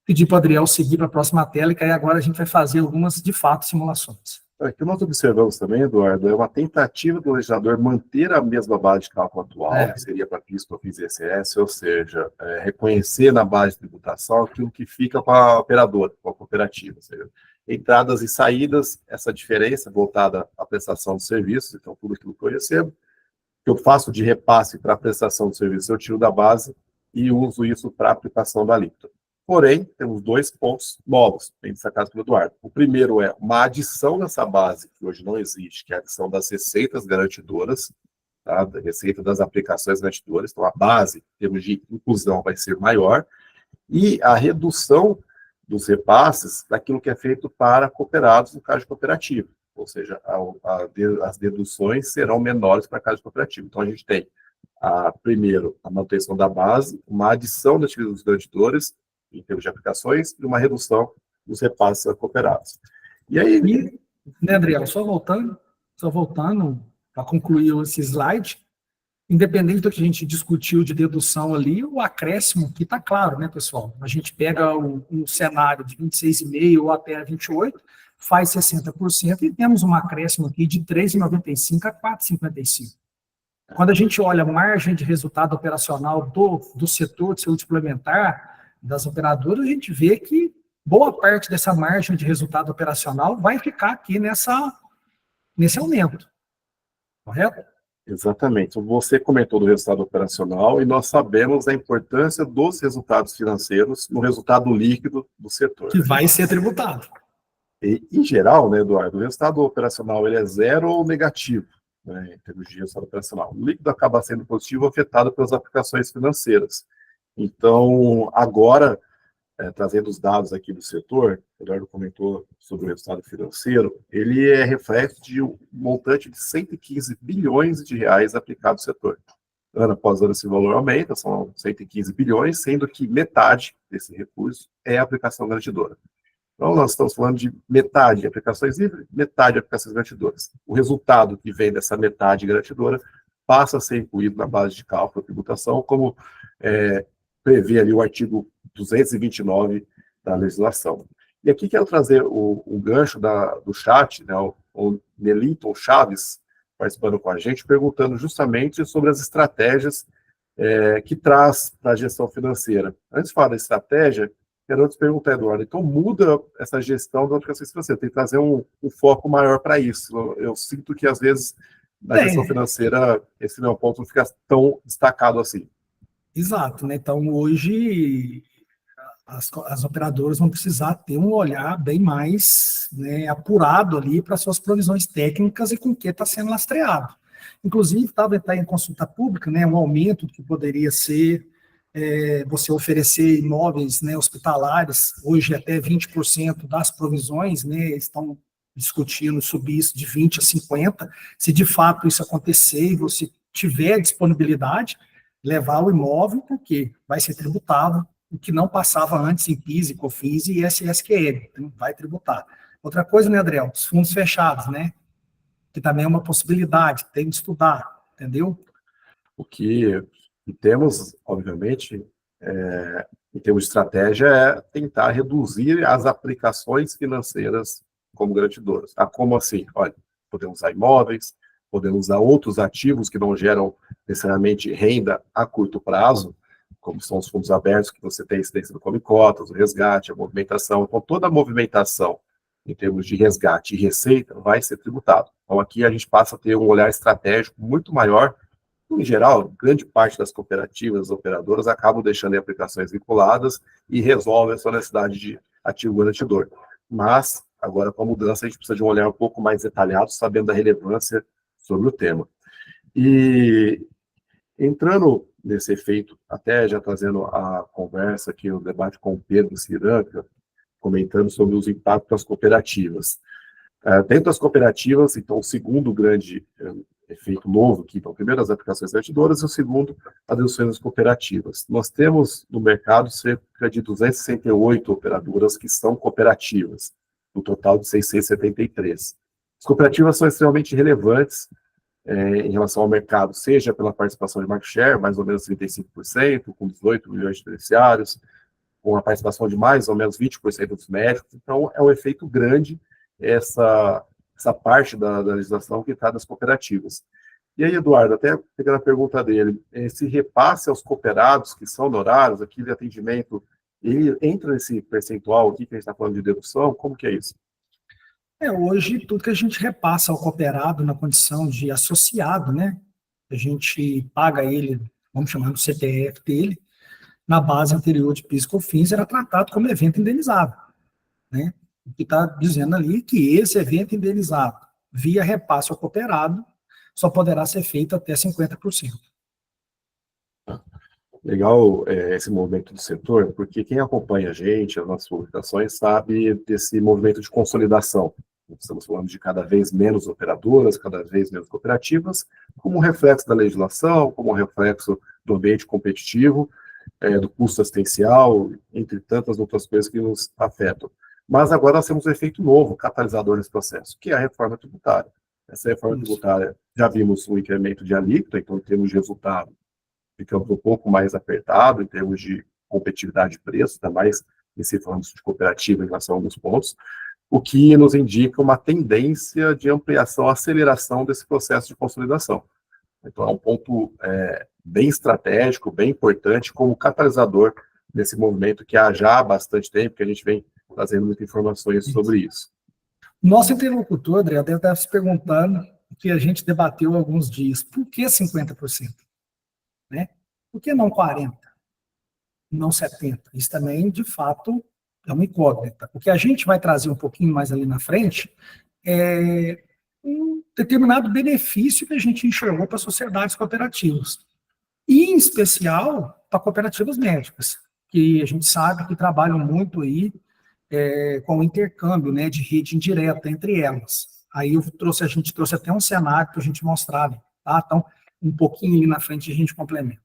Pedir para o Adriel seguir para a próxima tela, que aí agora a gente vai fazer algumas, de fato, simulações. O que nós observamos também, Eduardo, é uma tentativa do legislador manter a mesma base de cálculo atual, que seria para PIS, COFINS e ISS, ou seja, reconhecer na base de tributação aquilo que fica com a operadora, com a cooperativa, ou seja, entradas e saídas, essa diferença voltada à prestação de serviços, então tudo aquilo que eu recebo, que eu faço de repasse para a prestação de serviços, eu tiro da base e uso isso para a aplicação da alíquota. Porém, temos dois pontos novos, bem destacados pelo Eduardo. O primeiro é uma adição nessa base, que hoje não existe, que é a adição das receitas garantidoras, tá? Da receita das aplicações garantidoras. Então, a base, em termos de inclusão, vai ser maior. E a redução dos repasses daquilo que é feito para cooperados no caso de cooperativa. Ou seja, as deduções serão menores para caso de cooperativa. Então, a gente tem, primeiro, a manutenção da base, uma adição das atividades dos garantidores, em termos de aplicações, e uma redução dos repasses a cooperados. E aí... né, Adriel, só voltando para concluir esse slide, independente do que a gente discutiu de dedução ali, o acréscimo aqui está claro, né, pessoal? A gente pega um cenário de 26,5 ou até 28, faz 60% e temos um acréscimo aqui de 3,95 a 4,55. Quando a gente olha a margem de resultado operacional do setor de saúde suplementar, das operadoras, a gente vê que boa parte dessa margem de resultado operacional vai ficar aqui nesse aumento, correto? Exatamente. Você comentou do resultado operacional e nós sabemos a importância dos resultados financeiros no resultado líquido do setor. Que vai ser tributado. E, em geral, né, Eduardo, o resultado operacional ele é zero ou negativo, né, em termos de resultado operacional. O líquido acaba sendo positivo afetado pelas aplicações financeiras. Então, agora, trazendo os dados aqui do setor, o Eduardo comentou sobre o resultado financeiro, ele é reflexo de um montante de 115 bilhões de reais aplicado no setor. Ano após ano esse valor aumenta, são 115 bilhões, sendo que metade desse recurso é a aplicação garantidora. Então, nós estamos falando de metade de aplicações livres, metade de aplicações garantidoras. O resultado que vem dessa metade garantidora passa a ser incluído na base de cálculo da tributação, como prevê ali o artigo 229 da legislação. E aqui quero trazer o gancho do chat, né, o Nelito Chaves, participando com a gente, perguntando justamente sobre as estratégias que traz para a gestão financeira. Antes de falar da estratégia, quero te perguntar, Eduardo, então muda essa gestão da aplicação financeira, tem que trazer um foco maior para isso. Eu sinto que, às vezes, na gestão financeira, esse não é um ponto que não fica tão destacado assim. Exato, né? Então, hoje, as operadoras vão precisar ter um olhar bem mais, né, apurado ali para suas provisões técnicas e com o que está sendo lastreado. Inclusive, estava em consulta pública, né, um aumento que poderia ser você oferecer imóveis, né, hospitalares, hoje até 20% das provisões, né, estão discutindo subir isso de 20% a 50%, se de fato isso acontecer e você tiver disponibilidade, levar o imóvel, porque vai ser tributado, o que não passava antes em PIS, COFINS e SSQL, então vai tributar. Outra coisa, né, Adriel, os fundos fechados, né, que também é uma possibilidade, tem de estudar, entendeu? O que temos, obviamente, em termos de estratégia, é tentar reduzir as aplicações financeiras como garantidoras. Como assim? Olha, podemos usar imóveis, podemos usar outros ativos que não geram necessariamente renda a curto prazo, como são os fundos abertos, que você tem a incidência do Come Cotas, o resgate, a movimentação. Então, toda a movimentação em termos de resgate e receita vai ser tributado. Então, aqui a gente passa a ter um olhar estratégico muito maior. Em geral, grande parte das cooperativas, das operadoras, acabam deixando em aplicações vinculadas e resolvem a sua necessidade de ativo garantidor. Mas, agora, com a mudança, a gente precisa de um olhar um pouco mais detalhado, sabendo da relevância sobre o tema. E, entrando nesse efeito, até já trazendo a conversa aqui, o debate com o Pedro Ciranca, comentando sobre os impactos das cooperativas. Dentro das cooperativas, então, o segundo grande efeito novo aqui, então, primeiro as aplicações garantidoras e o segundo, as deduções cooperativas. Nós temos no mercado cerca de 268 operadoras que são cooperativas, no total de 673. As cooperativas são extremamente relevantes em relação ao mercado, seja pela participação de market share, mais ou menos 35%, com 18 milhões de beneficiários, com a participação de mais ou menos 20% dos médicos. Então, é um efeito grande essa parte da legislação que está das cooperativas. E aí, Eduardo, até pegando a pergunta dele, esse repasse aos cooperados, que são honorários, aqui de atendimento, ele entra nesse percentual aqui que a gente está falando de dedução? Como que é isso? Hoje, tudo que a gente repassa ao cooperado na condição de associado, né, a gente paga ele, vamos chamar do CPF dele, na base anterior de PIS e COFINS, era tratado como evento indenizado, né? O que está dizendo ali que esse evento indenizado, via repasse ao cooperado, só poderá ser feito até 50%. Legal esse movimento do setor, porque quem acompanha a gente, as nossas publicações, sabe desse movimento de consolidação. Estamos falando de cada vez menos operadoras, cada vez menos cooperativas, como reflexo da legislação, como reflexo do ambiente competitivo, do custo assistencial, entre tantas outras coisas que nos afetam. Mas agora nós temos um efeito novo, catalisador nesse processo, que é a reforma tributária. Essa reforma tributária, já vimos um incremento de alíquota, então, em termos de resultado, ficamos um pouco mais apertado, em termos de competitividade de preço, ainda mais se falamos de cooperativa em relação a alguns pontos, o que nos indica uma tendência de ampliação, aceleração desse processo de consolidação. Então, é um ponto bem estratégico, bem importante, como catalisador desse movimento que há já bastante tempo, que a gente vem trazendo muitas informações sobre isso. Nosso interlocutor, André, deve estar se perguntando o que a gente debateu há alguns dias. Por que 50%? Né? Por que não 40%? Não 70%? Isso também, de fato, é uma incógnita. O que a gente vai trazer um pouquinho mais ali na frente é um determinado benefício que a gente enxergou para sociedades cooperativas. E, em especial, para cooperativas médicas, que a gente sabe que trabalham muito aí com o intercâmbio, né, de rede indireta entre elas. Aí a gente trouxe até um cenário para a gente mostrar, tá? Então, um pouquinho ali na frente a gente complementa.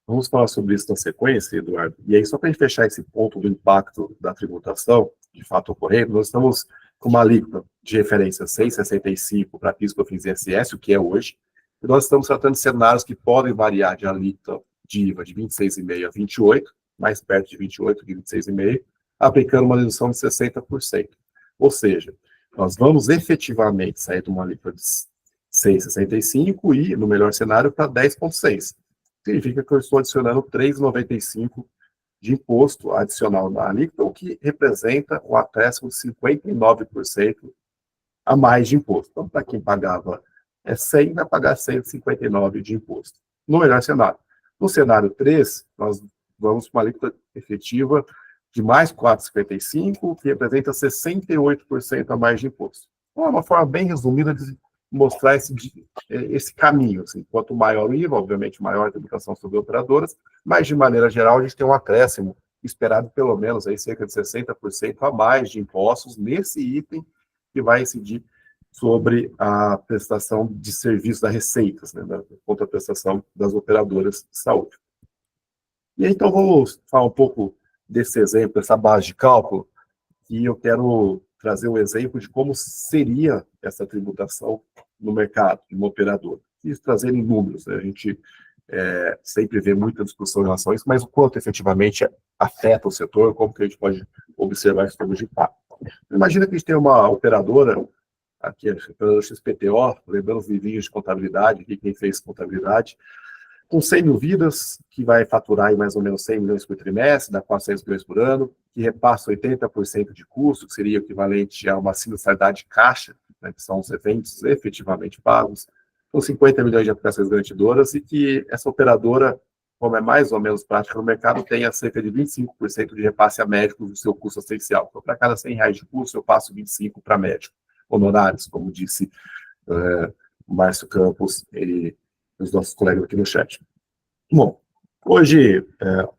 Vamos falar sobre isso na sequência, Eduardo. E aí, só para a gente fechar esse ponto do impacto da tributação, de fato ocorrendo, nós estamos com uma alíquota de referência 6,65 para PIS/COFINS e ISS, o que é hoje, e nós estamos tratando de cenários que podem variar de alíquota de IVA de 26,5% a 28%, mais perto de 28% que 26,5%, aplicando uma dedução de 60%. Ou seja, nós vamos efetivamente sair de uma alíquota de 6,65 e, no melhor cenário, para 10,6. Significa que eu estou adicionando 3,95 de imposto adicional na alíquota, o que representa um acréscimo de 59% a mais de imposto. Então, para quem pagava 100, vai pagar 159 de imposto. No melhor cenário. No cenário 3, nós vamos para uma alíquota efetiva de mais 4,55, que representa 68% a mais de imposto. Então, é uma forma bem resumida de mostrar esse caminho. Assim. Quanto maior o IVA, obviamente, maior a tributação sobre operadoras, mas, de maneira geral, a gente tem um acréscimo esperado pelo menos aí, cerca de 60% a mais de impostos nesse item que vai incidir sobre a prestação de serviços da Receitas, né, da contraprestação das operadoras de saúde. E aí, então, vamos falar um pouco desse exemplo, essa base de cálculo, e eu quero trazer um exemplo de como seria essa tributação no mercado, de uma operadora. E trazer em números, né? A gente sempre vê muita discussão em relação a isso, mas o quanto efetivamente afeta o setor, como que a gente pode observar isso de impacto. Imagina que a gente tem uma operadora, aqui a operadora XPTO, lembrando os livrinhos de contabilidade, aqui quem fez contabilidade, com 100 mil vidas, que vai faturar em mais ou menos 100 milhões por trimestre, dá 400 milhões por ano, que repassa 80% de custo, que seria equivalente a uma sinistralidade de caixa, né, que são os eventos efetivamente pagos, com 50 milhões de aplicações garantidoras, e que essa operadora, como é mais ou menos prática no mercado, tenha cerca de 25% de repasse a médicos do seu custo assistencial. Então, para cada R$100 de custo, eu passo 25 para médico. Honorários, como disse o Márcio Campos e os nossos colegas aqui no chat. Bom, hoje,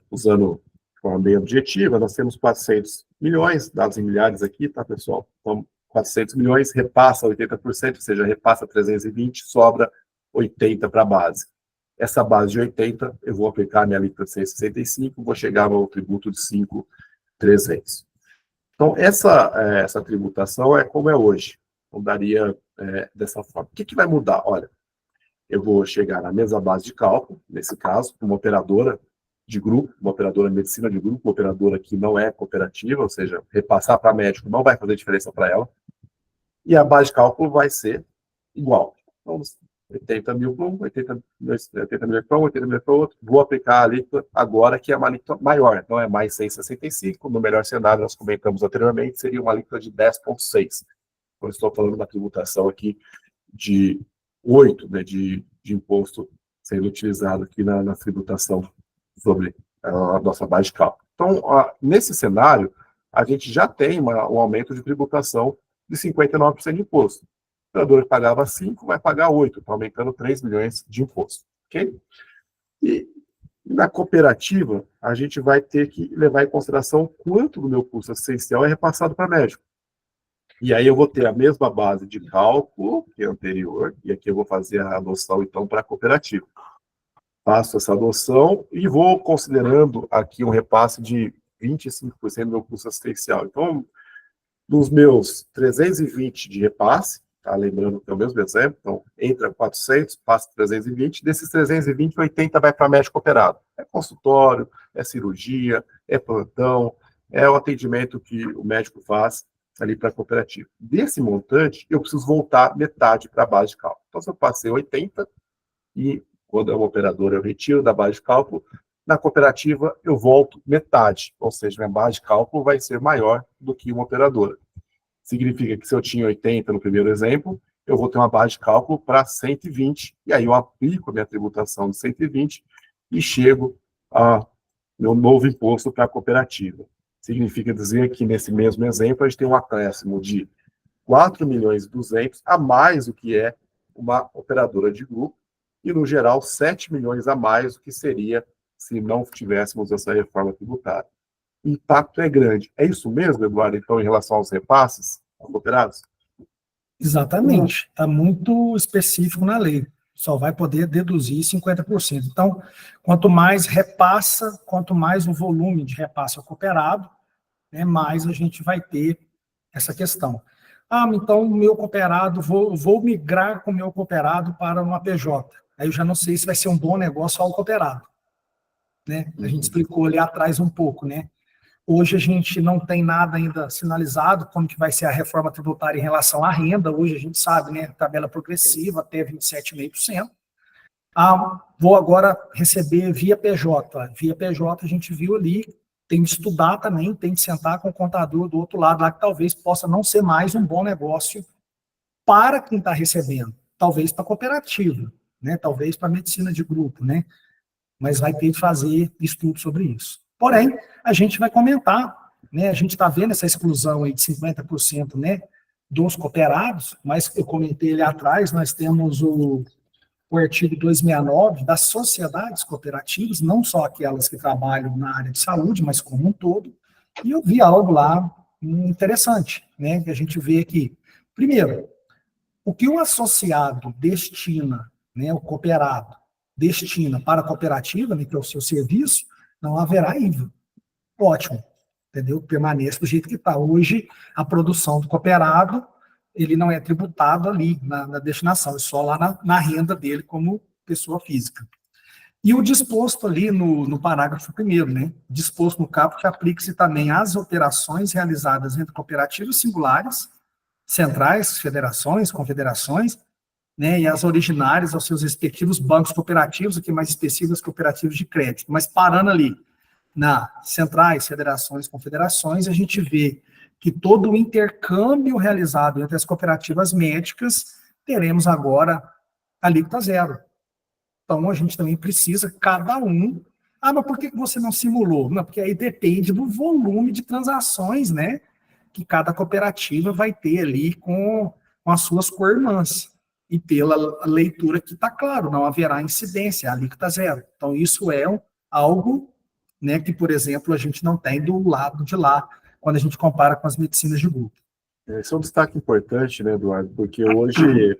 usando de forma bem objetiva, nós temos 400 milhões, dados em milhares aqui, tá, pessoal? Então, 400 milhões, repassa 80%, ou seja, repassa 320, sobra 80 para a base. Essa base de 80, eu vou aplicar a minha alíquota de 6,65, vou chegar ao tributo de 5,300. Então, essa tributação é como é hoje. Então, daria dessa forma. O que vai mudar? Olha, eu vou chegar na mesma base de cálculo, nesse caso, uma operadora de grupo, uma operadora de medicina de grupo, uma operadora que não é cooperativa, ou seja, repassar para médico não vai fazer diferença para ela, e a base de cálculo vai ser igual. Então, 80 mil para um, 80 milhões para um, 80 milhões para outro, vou aplicar a alíquota agora, que é uma alíquota maior, então é mais 6,65, no melhor cenário, nós comentamos anteriormente, seria uma alíquota de 10,6. Então, estou falando uma tributação aqui de 8, né, de imposto sendo utilizado aqui na tributação sobre a nossa base de cálculo. Então, nesse cenário, a gente já tem um aumento de tributação de 59% de imposto. O operador que pagava 5 vai pagar 8, está aumentando 3 milhões de imposto. Ok? E na cooperativa, a gente vai ter que levar em consideração quanto do meu custo assistencial é repassado para médico. E aí eu vou ter a mesma base de cálculo que é anterior, e aqui eu vou fazer a adoção, então, para a cooperativa. Faço essa adoção e vou considerando aqui um repasse de 25% do meu custo assistencial. Então, dos meus 320 de repasse, tá? Lembrando que é o mesmo exemplo, então, entra 400, passa 320, desses 320, 80 vai para médico operado. É consultório, é cirurgia, é plantão, é o atendimento que o médico faz ali para a cooperativa. Desse montante, eu preciso voltar metade para a base de cálculo. Então, se eu passei 80, e quando é uma operadora eu retiro da base de cálculo, na cooperativa eu volto metade, ou seja, minha base de cálculo vai ser maior do que uma operadora. Significa que se eu tinha 80 no primeiro exemplo, eu vou ter uma base de cálculo para 120, e aí eu aplico a minha tributação de 120 e chego a meu novo imposto para a cooperativa. Significa dizer que, nesse mesmo exemplo, a gente tem um acréscimo de 4 milhões e 200 a mais do que é uma operadora de grupo, e, no geral, 7 milhões a mais do que seria se não tivéssemos essa reforma tributária. O impacto é grande. É isso mesmo, Eduardo, então, em relação aos repasses aos cooperados? Exatamente. Está muito específico na lei. Só vai poder deduzir 50%. Então, quanto mais repassa, quanto mais o volume de repasse ao cooperado, né, mais a gente vai ter essa questão. Ah, então o meu cooperado, vou migrar com o meu cooperado para uma PJ. Aí eu já não sei se vai ser um bom negócio ao cooperado. Né? A gente explicou ali atrás um pouco, né? Hoje a gente não tem nada ainda sinalizado como que vai ser a reforma tributária em relação à renda. Hoje a gente sabe, né, tabela progressiva até 27,5%. Ah, vou agora receber via PJ. Via PJ a gente viu ali, tem que estudar também, tem que sentar com o contador do outro lado lá, que talvez possa não ser mais um bom negócio para quem está recebendo. Talvez para a cooperativa, né? Talvez para a medicina de grupo, né? Mas vai ter que fazer estudo sobre isso. Porém, a gente vai comentar, né? A gente está vendo essa exclusão aí de 50%, né, dos cooperados, mas eu comentei ali atrás, nós temos o artigo 269 das sociedades cooperativas, não só aquelas que trabalham na área de saúde, mas como um todo, e eu vi algo lá interessante, né, que a gente vê aqui. Primeiro, o que o associado destina, né, o cooperado, destina para a cooperativa, né, que é o seu serviço, não haverá IVA. Ótimo, entendeu? Permaneça do jeito que está. Hoje, a produção do cooperado, ele não é tributado ali na destinação, é só lá na renda dele como pessoa física. E o disposto ali no parágrafo 1º, né? Disposto no caput, aplique-se também às operações realizadas entre cooperativas singulares, centrais, federações, confederações, né, e as originárias aos seus respectivos bancos cooperativos, aqui mais específicos, cooperativos de crédito. Mas parando ali na centrais, federações, confederações, a gente vê que todo o intercâmbio realizado entre as cooperativas médicas, teremos agora alíquota zero. Então, a gente também precisa, cada um... Ah, mas por que você não simulou? Não, porque aí depende do volume de transações, né, que cada cooperativa vai ter ali com as suas co-irmãs. E pela leitura que está claro, não haverá incidência, alíquota zero. Então, isso é algo, né, que, por exemplo, a gente não tem do lado de lá, quando a gente compara com as medicinas de grupo. Esse é um destaque importante, né, Eduardo? Porque hoje,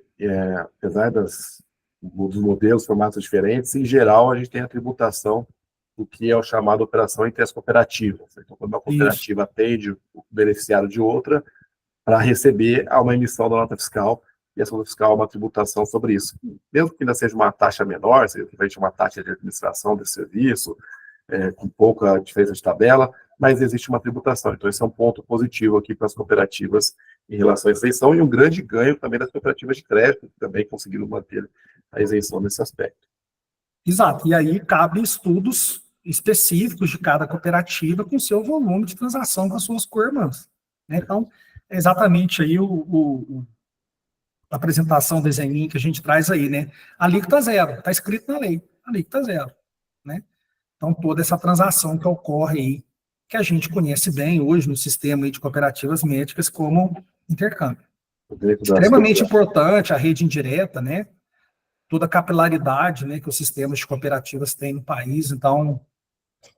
apesar dos modelos, formatos diferentes, em geral, a gente tem a tributação do que é o chamado operação entre as cooperativas. Então, quando uma cooperativa atende o beneficiário de outra, para receber uma emissão da nota fiscal, e essa nota fiscal é uma tributação sobre isso. Mesmo que ainda seja uma taxa menor, seja uma taxa de administração desse serviço, com pouca diferença de tabela, mas existe uma tributação. Então, esse é um ponto positivo aqui para as cooperativas em relação à isenção, e um grande ganho também das cooperativas de crédito, que também conseguiram manter a isenção nesse aspecto. Exato, e aí cabe estudos específicos de cada cooperativa com seu volume de transação com as suas co-irmãs. Né? Então, é exatamente aí a apresentação do desenho que a gente traz aí, né? Alíquota zero, está escrito na lei, alíquota zero, né? Então, toda essa transação que ocorre aí, que a gente conhece bem hoje no sistema aí de cooperativas médicas como intercâmbio. Extremamente importante a rede indireta, né? Toda a capilaridade, né, que os sistemas de cooperativas têm no país. Então,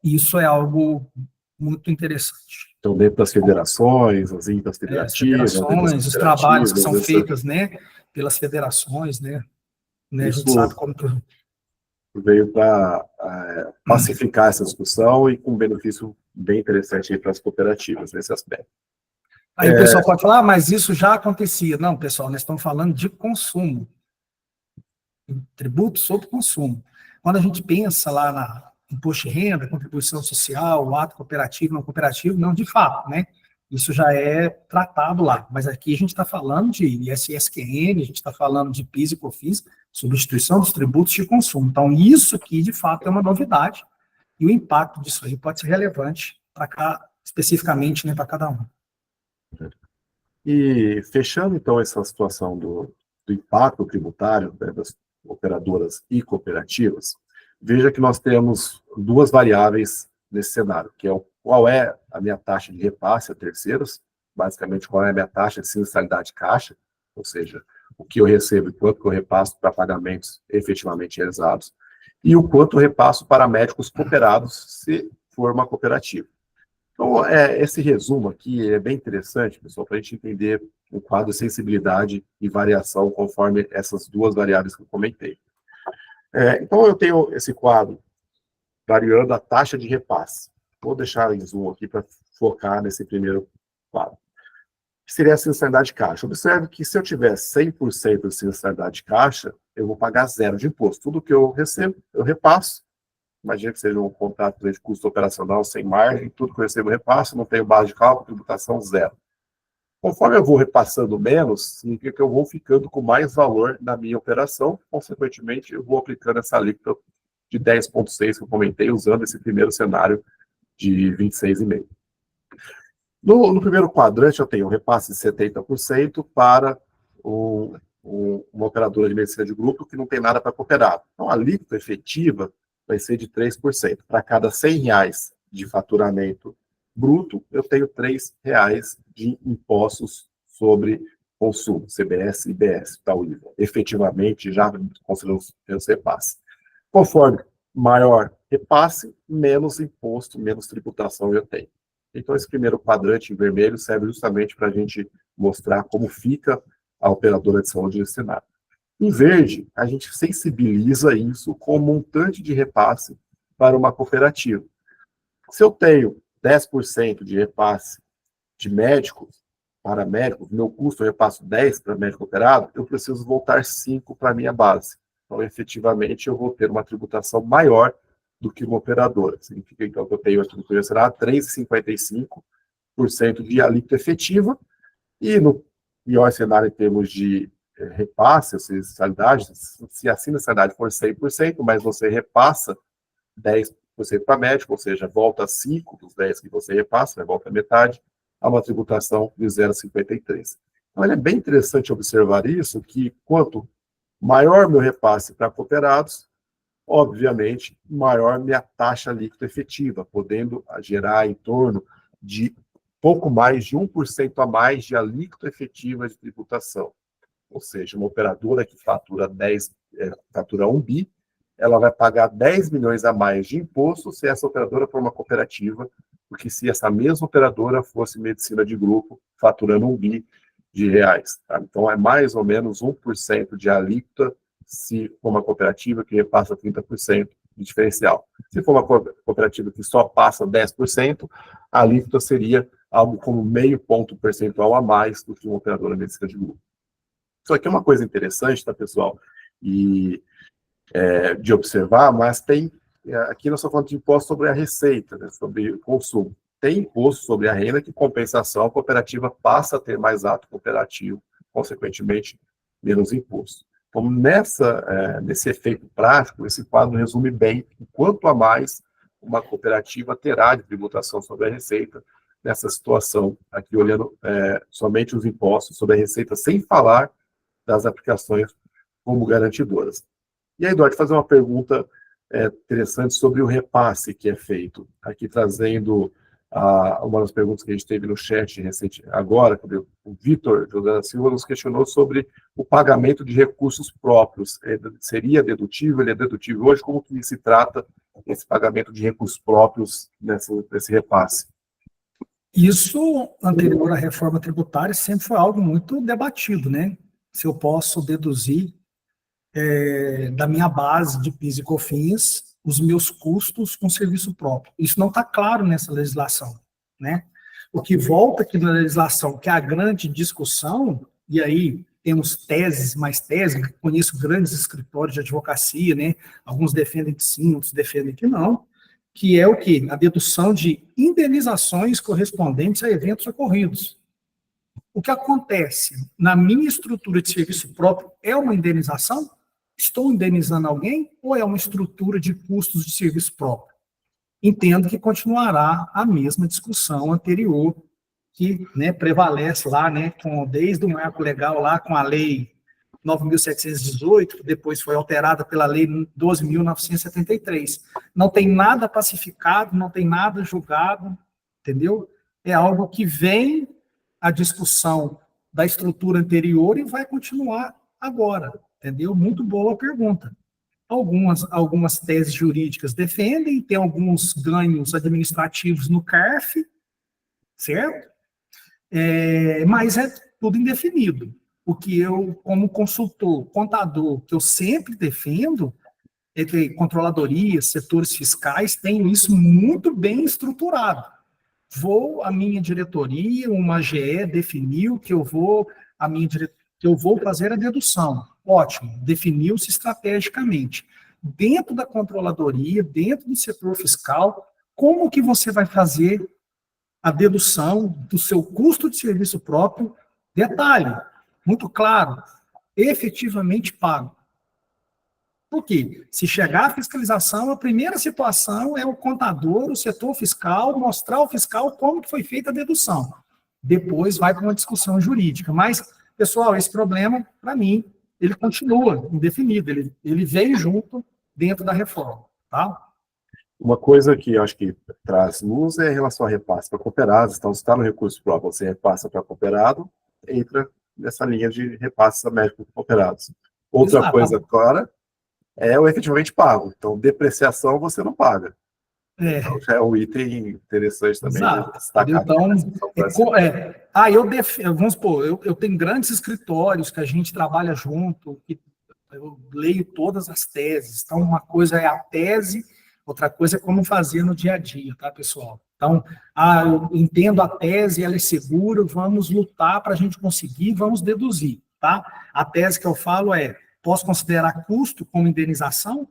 isso é algo muito interessante. Então, dentro das federações, as intas federativas, os trabalhos que são feitos, né, pelas federações, né? A gente sabe como que veio para pacificar essa discussão e com um benefício bem interessante para as cooperativas nesse aspecto. Aí o pessoal pode falar, mas isso já acontecia. Não, pessoal, nós estamos falando de consumo. Tributo sobre consumo. Quando a gente pensa lá na imposto de renda, contribuição social, o ato cooperativo, não cooperativo, não, de fato, né? isso já é tratado lá. Mas aqui a gente está falando de ISS-QN, a gente está falando de PIS e COFINS, substituição dos tributos de consumo. Então, isso aqui, de fato, é uma novidade, e o impacto disso aí pode ser relevante para cá, especificamente, né, para cada um. E fechando, então, essa situação do impacto tributário, né, das operadoras e cooperativas, veja que nós temos duas variáveis nesse cenário, que é qual é a minha taxa de repasse a terceiros, basicamente qual é a minha taxa de sinistralidade de caixa, ou seja, o que eu recebo e quanto que eu repasso para pagamentos efetivamente realizados, e o quanto eu repasso para médicos cooperados, se for uma cooperativa. Então, esse resumo aqui é bem interessante, pessoal, para a gente entender o quadro de sensibilidade e variação conforme essas duas variáveis que eu comentei. Então, eu tenho esse quadro variando a taxa de repasse. Vou deixar em zoom aqui para focar nesse primeiro quadro. Que seria a sinistralidade de caixa. Observe que se eu tiver 100% de sinistralidade de caixa, eu vou pagar zero de imposto. Tudo que eu recebo, eu repasso. Imagina que seja um contrato de custo operacional sem margem, tudo que eu recebo eu repasso, não tenho base de cálculo, tributação zero. Conforme eu vou repassando menos, significa que eu vou ficando com mais valor na minha operação, consequentemente eu vou aplicando essa alíquota de 10,6 que eu comentei, usando esse primeiro cenário de 26,5. No primeiro quadrante, eu tenho um repasse de 70% para uma operadora de medicina de grupo que não tem nada para cooperado. Então, a alíquota efetiva vai ser de 3%. Para cada R$100 de faturamento bruto, eu tenho R$3 de impostos sobre consumo, CBS e IBS, da IVA. Efetivamente, já considerando os repasses. Conforme maior repasse, menos imposto, menos tributação eu tenho. Então, esse primeiro quadrante em vermelho serve justamente para a gente mostrar como fica a operadora de saúde nesse cenário. Em verde, a gente sensibiliza isso com um montante de repasse para uma cooperativa. Se eu tenho 10% de repasse de médicos para médicos, meu custo eu repasso 10 para médico operado, eu preciso voltar 5 para a minha base. Então, efetivamente, eu vou ter uma tributação maior do que uma operadora. Significa, então, que eu tenho a tributação será 3,55% de alíquota efetiva, e no pior cenário em termos de repasse, a sinistralidade, se a sinistralidade for 100%, mas você repassa 10% para médico, ou seja, volta 5 dos 10 que você repassa, né, volta a metade, a uma tributação de 0,53. Então, é bem interessante observar isso, que quanto maior meu repasse para cooperados, obviamente, maior minha taxa líquida efetiva, podendo gerar em torno de pouco mais de 1% a mais de alíquota efetiva de tributação. Ou seja, uma operadora que fatura 1 bi, ela vai pagar 10 milhões a mais de imposto se essa operadora for uma cooperativa, porque se essa mesma operadora fosse medicina de grupo, faturando 1 bi de reais. Tá? Então, é mais ou menos 1% de alíquota se for uma cooperativa que repassa 30% de diferencial. Se for uma cooperativa que só passa 10%, a alíquota seria algo como meio ponto percentual a mais do que uma operadora de medicina de grupo. Isso aqui é uma coisa interessante, tá, pessoal? E de observar, mas tem, aqui nós estamos falando de imposto sobre a receita, né, sobre o consumo. Tem imposto sobre a renda que, compensação, a cooperativa passa a ter mais ato cooperativo, consequentemente, menos imposto. Então, nesse efeito prático, esse quadro resume bem o quanto a mais uma cooperativa terá de tributação sobre a receita nessa situação, aqui olhando somente os impostos sobre a receita, sem falar das aplicações como garantidoras. E aí, Eduardo, fazer uma pergunta interessante sobre o repasse que é feito. Aqui trazendo uma das perguntas que a gente teve no chat recente agora, o Vitor José da Silva nos questionou sobre o pagamento de recursos próprios. Seria dedutível? Ele é dedutível hoje? Como que se trata esse pagamento de recursos próprios nesse repasse? Isso, anterior à reforma tributária, sempre foi algo muito debatido, né? Se eu posso deduzir da minha base de PIS e COFINS os meus custos com serviço próprio. Isso não está claro nessa legislação, né? O que volta aqui na legislação, que é a grande discussão, e aí temos teses, mais teses, conheço grandes escritórios de advocacia, né? Alguns defendem que sim, outros defendem que não, que é o quê? A dedução de indenizações correspondentes a eventos ocorridos. O que acontece na minha estrutura de serviço próprio é uma indenização? Estou indenizando alguém ou é uma estrutura de custos de serviço próprio? Entendo que continuará a mesma discussão anterior que, né, prevalece lá, né, desde o marco legal lá com a lei 9.718, que depois foi alterada pela lei 12.973. Não tem nada pacificado, não tem nada julgado, entendeu? É algo que vem a discussão da estrutura anterior e vai continuar agora, entendeu? Muito boa pergunta. Algumas teses jurídicas defendem, tem alguns ganhos administrativos no CARF, certo? Mas é tudo indefinido. O que eu, como consultor, contador, que eu sempre defendo, é que controladorias, setores fiscais, tenham isso muito bem estruturado. A minha diretoria, uma AGE, definiu que eu vou fazer a dedução. Ótimo, definiu-se estrategicamente. Dentro da controladoria, dentro do setor fiscal, como que você vai fazer a dedução do seu custo de serviço próprio? Detalhe, muito claro, efetivamente pago. Por quê? Se chegar à fiscalização, a primeira situação é o contador, o setor fiscal, mostrar ao fiscal como que foi feita a dedução. Depois vai para uma discussão jurídica. Mas, pessoal, esse problema, para mim, ele continua indefinido. Ele veio junto dentro da reforma. Tá? Uma coisa que eu acho que traz luz é em relação a repasse para cooperados. Então, se está no recurso próprio, você repassa para cooperado, entra nessa linha de repasse a médico cooperados. Outra Exato. coisa clara é o efetivamente pago. Então, depreciação você não paga. Então, já é um item interessante também. Exato. Destacar. Vamos supor, eu tenho grandes escritórios que a gente trabalha junto, que eu leio todas as teses. Então, uma coisa é a tese, outra coisa é como fazer no dia a dia, tá, pessoal? Então, eu entendo a tese, ela é segura, vamos lutar para a gente conseguir, vamos deduzir, tá? A tese que eu falo é, posso considerar custo como indenização?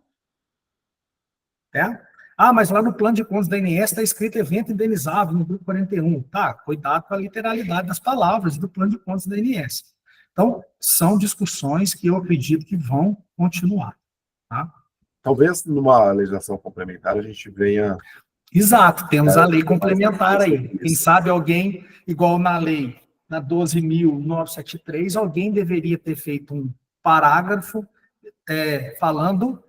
Mas lá no plano de contas da INS está escrito evento indenizável no grupo 41. Tá, cuidado com a literalidade das palavras do plano de contas da INS. Então, são discussões que eu acredito que vão continuar. Tá? Talvez numa legislação complementar a gente venha... Exato, temos a lei complementar aí. Quem sabe alguém, igual na lei, na 12.973, alguém deveria ter feito um parágrafo falando: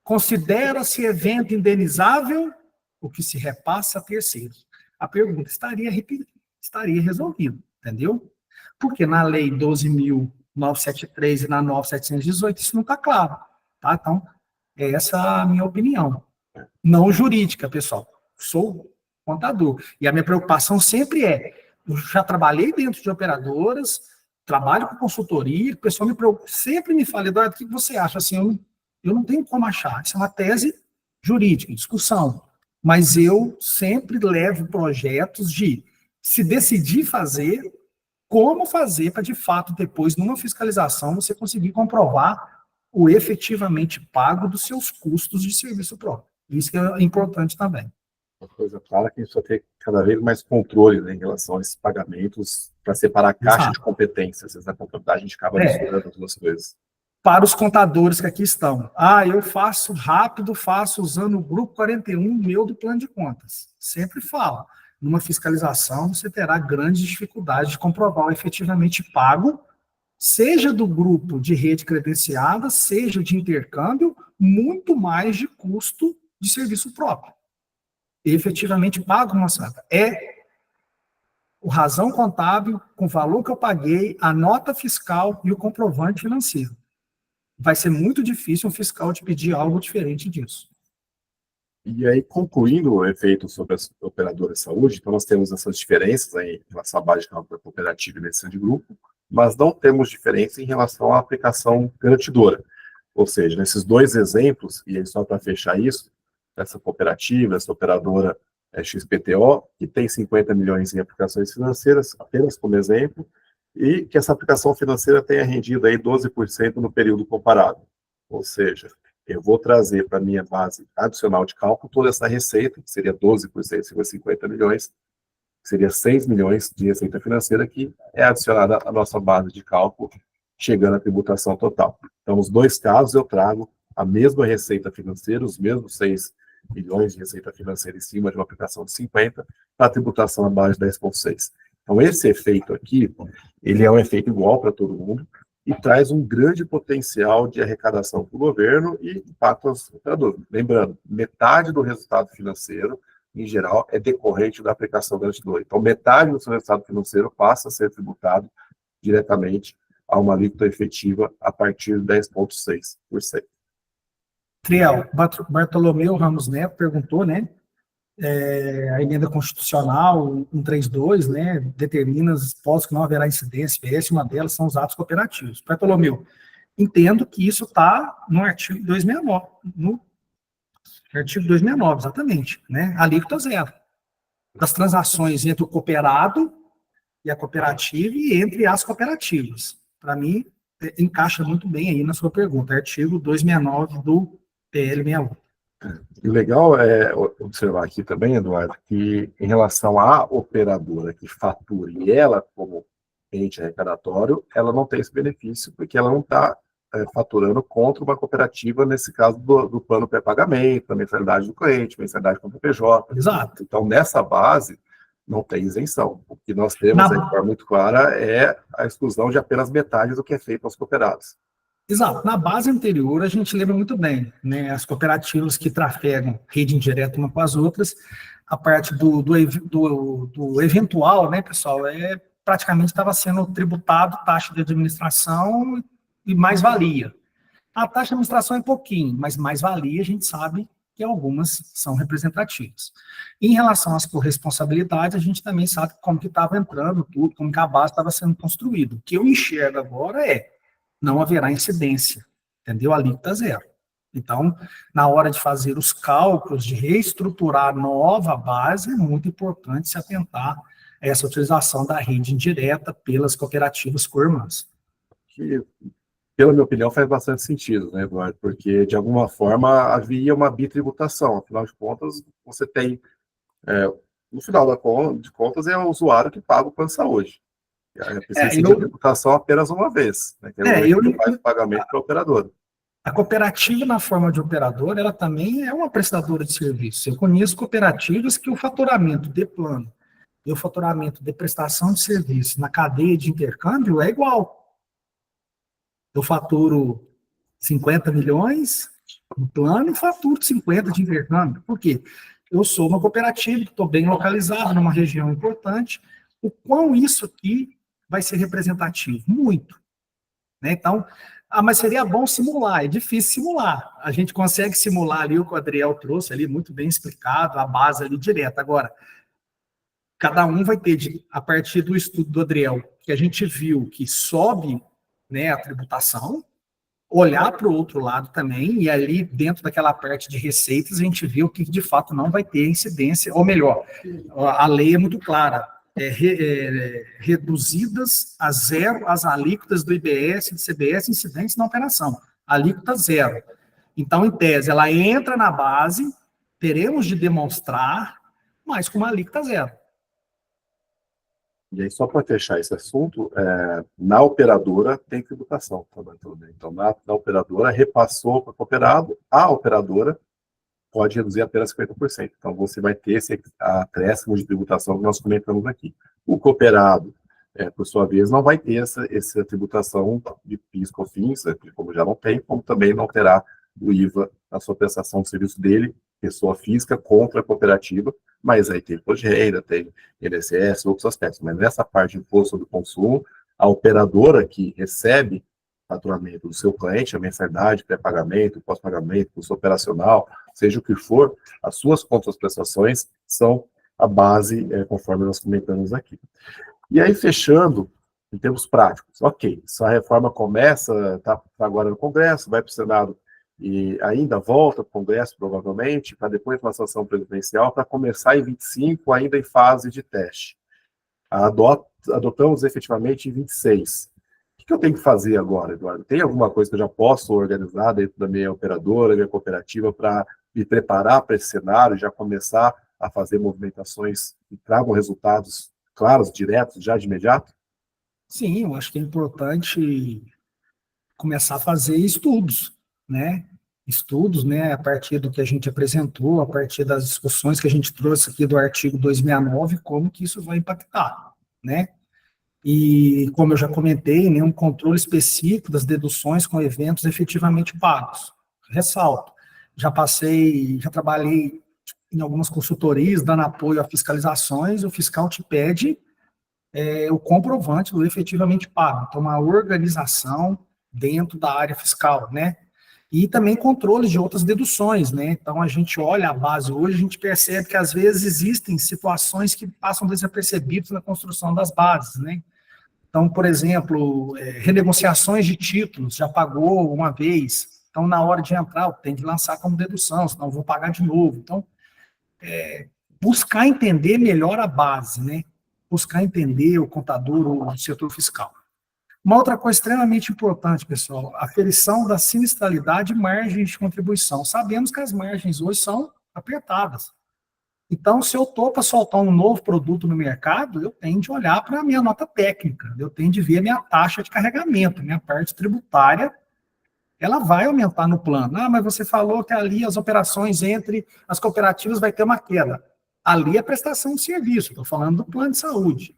considera-se evento indenizável o que se repassa a terceiros. A pergunta estaria resolvida, entendeu? Porque na lei 12.973 e na 9.718 isso não está claro. Tá? Então, essa é a minha opinião. Não jurídica, pessoal. Sou contador. E a minha preocupação sempre eu já trabalhei dentro de operadoras, trabalho com consultoria, o pessoal sempre me fala: Eduardo, o que você acha? Assim, eu não tenho como achar. Isso é uma tese jurídica, discussão. Mas eu sempre levo projetos de, se decidir fazer, como fazer para, de fato, depois, numa fiscalização, você conseguir comprovar o efetivamente pago dos seus custos de serviço próprio. Isso que é importante também. Uma coisa clara que a gente precisa ter cada vez mais controle, né, em relação a esses pagamentos, para separar a caixa de competências. Na contabilidade a gente acaba misturando as duas coisas. Para os contadores que aqui estão. Eu faço rápido, faço usando o grupo 41 meu do plano de contas. Sempre falo. Numa fiscalização, você terá grandes dificuldades de comprovar o efetivamente pago, seja do grupo de rede credenciada, seja de intercâmbio, muito mais de custo de serviço próprio. Efetivamente pago, moçada, o razão contábil com o valor que eu paguei, a nota fiscal e o comprovante financeiro. Vai ser muito difícil um fiscal te pedir algo diferente disso. E aí, concluindo o efeito sobre as operadoras de saúde, então nós temos essas diferenças aí em relação à base de cálculo cooperativa e medicina de grupo, mas não temos diferença em relação à aplicação garantidora. Ou seja, nesses dois exemplos, e aí só para fechar isso, essa cooperativa, essa operadora XPTO, que tem 50 milhões em aplicações financeiras, apenas como exemplo, e que essa aplicação financeira tenha rendido aí 12% no período comparado. Ou seja, eu vou trazer para a minha base adicional de cálculo toda essa receita, que seria 12%, seria 50 milhões, seria 6 milhões de receita financeira, que é adicionada à nossa base de cálculo, chegando à tributação total. Então, nos dois casos, eu trago a mesma receita financeira, os mesmos 6 milhões de receita financeira em cima de uma aplicação de 50, para a tributação à base de 10,6. Então, esse efeito aqui, ele é um efeito igual para todo mundo, e traz um grande potencial de arrecadação para o governo e impacto aos operadores. Lembrando, metade do resultado financeiro, em geral, é decorrente da aplicação da antidor. Então, metade do seu resultado financeiro passa a ser tributado diretamente a uma alíquota efetiva a partir de 10,6%. Triel, Bartolomeu Ramos Neto perguntou, né? A emenda constitucional 132, né, determina as hipóteses que não haverá incidência, e uma delas são os atos cooperativos. Bartolomeu, entendo que isso está no artigo 269, no artigo 269, exatamente, né, alíquota zero, das transações entre o cooperado e a cooperativa e entre as cooperativas. Para mim, encaixa muito bem aí na sua pergunta, artigo 269 do PL 68. E o legal é observar aqui também, Eduardo, que em relação à operadora que fatura e ela, como ente arrecadatório, ela não tem esse benefício, porque ela não está faturando contra uma cooperativa, nesse caso do plano pré-pagamento, da mensalidade do cliente, mensalidade contra o PJ. Exato. Então, nessa base, não tem isenção. O que nós temos aí de forma muito clara é a exclusão de apenas metade do que é feito aos cooperados. Exato. Na base anterior, a gente lembra muito bem, né? As cooperativas que trafegam rede indireta uma com as outras, a parte do eventual, né, pessoal, praticamente estava sendo tributado taxa de administração e mais-valia. A taxa de administração é pouquinho, mas mais-valia a gente sabe que algumas são representativas. Em relação às corresponsabilidades, a gente também sabe como que estava entrando tudo, como que a base estava sendo construída. O que eu enxergo agora não haverá incidência, entendeu? Alíquota zero. Então, na hora de fazer os cálculos, de reestruturar nova base, é muito importante se atentar a essa utilização da rede indireta pelas cooperativas co-irmãs. Que, pela minha opinião, faz bastante sentido, né, Eduardo? Porque, de alguma forma, havia uma bitributação. Afinal de contas, você tem, no final de contas, é o usuário que paga o plano de saúde. Precisa de tributação apenas uma vez, né, que faz o pagamento para a operadora. A cooperativa, na forma de operadora, ela também é uma prestadora de serviço. Eu conheço cooperativas que o faturamento de plano e o faturamento de prestação de serviço na cadeia de intercâmbio é igual. Eu faturo 50 milhões no plano e faturo 50 de intercâmbio. Por quê? Eu sou uma cooperativa que estou bem localizada numa região importante. O quão isso aqui vai ser representativo? Muito. Né? Então, mas seria bom simular, é difícil simular. A gente consegue simular ali o que o Adriel trouxe ali, muito bem explicado, a base ali direta. Agora, cada um vai ter, a partir do estudo do Adriel, que a gente viu que sobe, né, a tributação, olhar para o outro lado também, e ali dentro daquela parte de receitas, a gente viu que de fato não vai ter incidência, ou melhor, a lei é muito clara, reduzidas a zero as alíquotas do IBS e do CBS incidentes na operação, alíquota zero. Então, em tese, ela entra na base, teremos de demonstrar, mas com uma alíquota zero. E aí, só para fechar esse assunto, na operadora tem tributação também. Então, na operadora, repassou para o cooperado, a operadora pode reduzir apenas 50%. Então, você vai ter esse acréscimo de tributação que nós comentamos aqui. O cooperado, por sua vez, não vai ter essa tributação de PIS, COFINS, como já não tem, como também não terá o IVA na sua prestação de serviço dele, pessoa física, contra a cooperativa, mas aí tem imposto de renda, tem INSS, outros aspectos. Mas nessa parte de imposto sobre o consumo, a operadora que recebe faturamento do seu cliente, a mensalidade, pré-pagamento, pós-pagamento, custo operacional, seja o que for, as suas contraprestações são a base, conforme nós comentamos aqui. E aí, fechando, em termos práticos, ok, essa reforma começa, está agora no Congresso, vai para o Senado e ainda volta para o Congresso, provavelmente, para depois uma sanção presidencial, para começar em 25, ainda em fase de teste. Adotamos efetivamente em 26. que eu tenho que fazer agora, Eduardo? Tem alguma coisa que eu já posso organizar dentro da minha operadora, minha cooperativa, para me preparar para esse cenário, já começar a fazer movimentações que tragam resultados claros, diretos, já de imediato? Sim, eu acho que é importante começar a fazer estudos, né? Estudos, né, a partir do que a gente apresentou, a partir das discussões que a gente trouxe aqui do artigo 269, como que isso vai impactar, né? E, como eu já comentei, né, um controle específico das deduções com eventos efetivamente pagos. Ressalto, já trabalhei em algumas consultorias, dando apoio a fiscalizações, o fiscal te pede o comprovante do efetivamente pago. Então, uma organização dentro da área fiscal, né? E também controle de outras deduções, né? Então, a gente olha a base hoje, a gente percebe que, às vezes, existem situações que passam desapercebidas na construção das bases, né? Então, por exemplo, renegociações de títulos, já pagou uma vez, então, na hora de entrar, tem que lançar como dedução, senão vou pagar de novo. Então, buscar entender melhor a base, né? Buscar entender o contador, o setor fiscal. Uma outra coisa extremamente importante, pessoal, a aferição da sinistralidade e margens de contribuição. Sabemos que as margens hoje são apertadas. Então, se eu estou para soltar um novo produto no mercado, eu tenho de olhar para a minha nota técnica, eu tenho de ver a minha taxa de carregamento, minha parte tributária, ela vai aumentar no plano. Ah, mas você falou que ali as operações entre as cooperativas vai ter uma queda. Ali é prestação de serviço, estou falando do plano de saúde.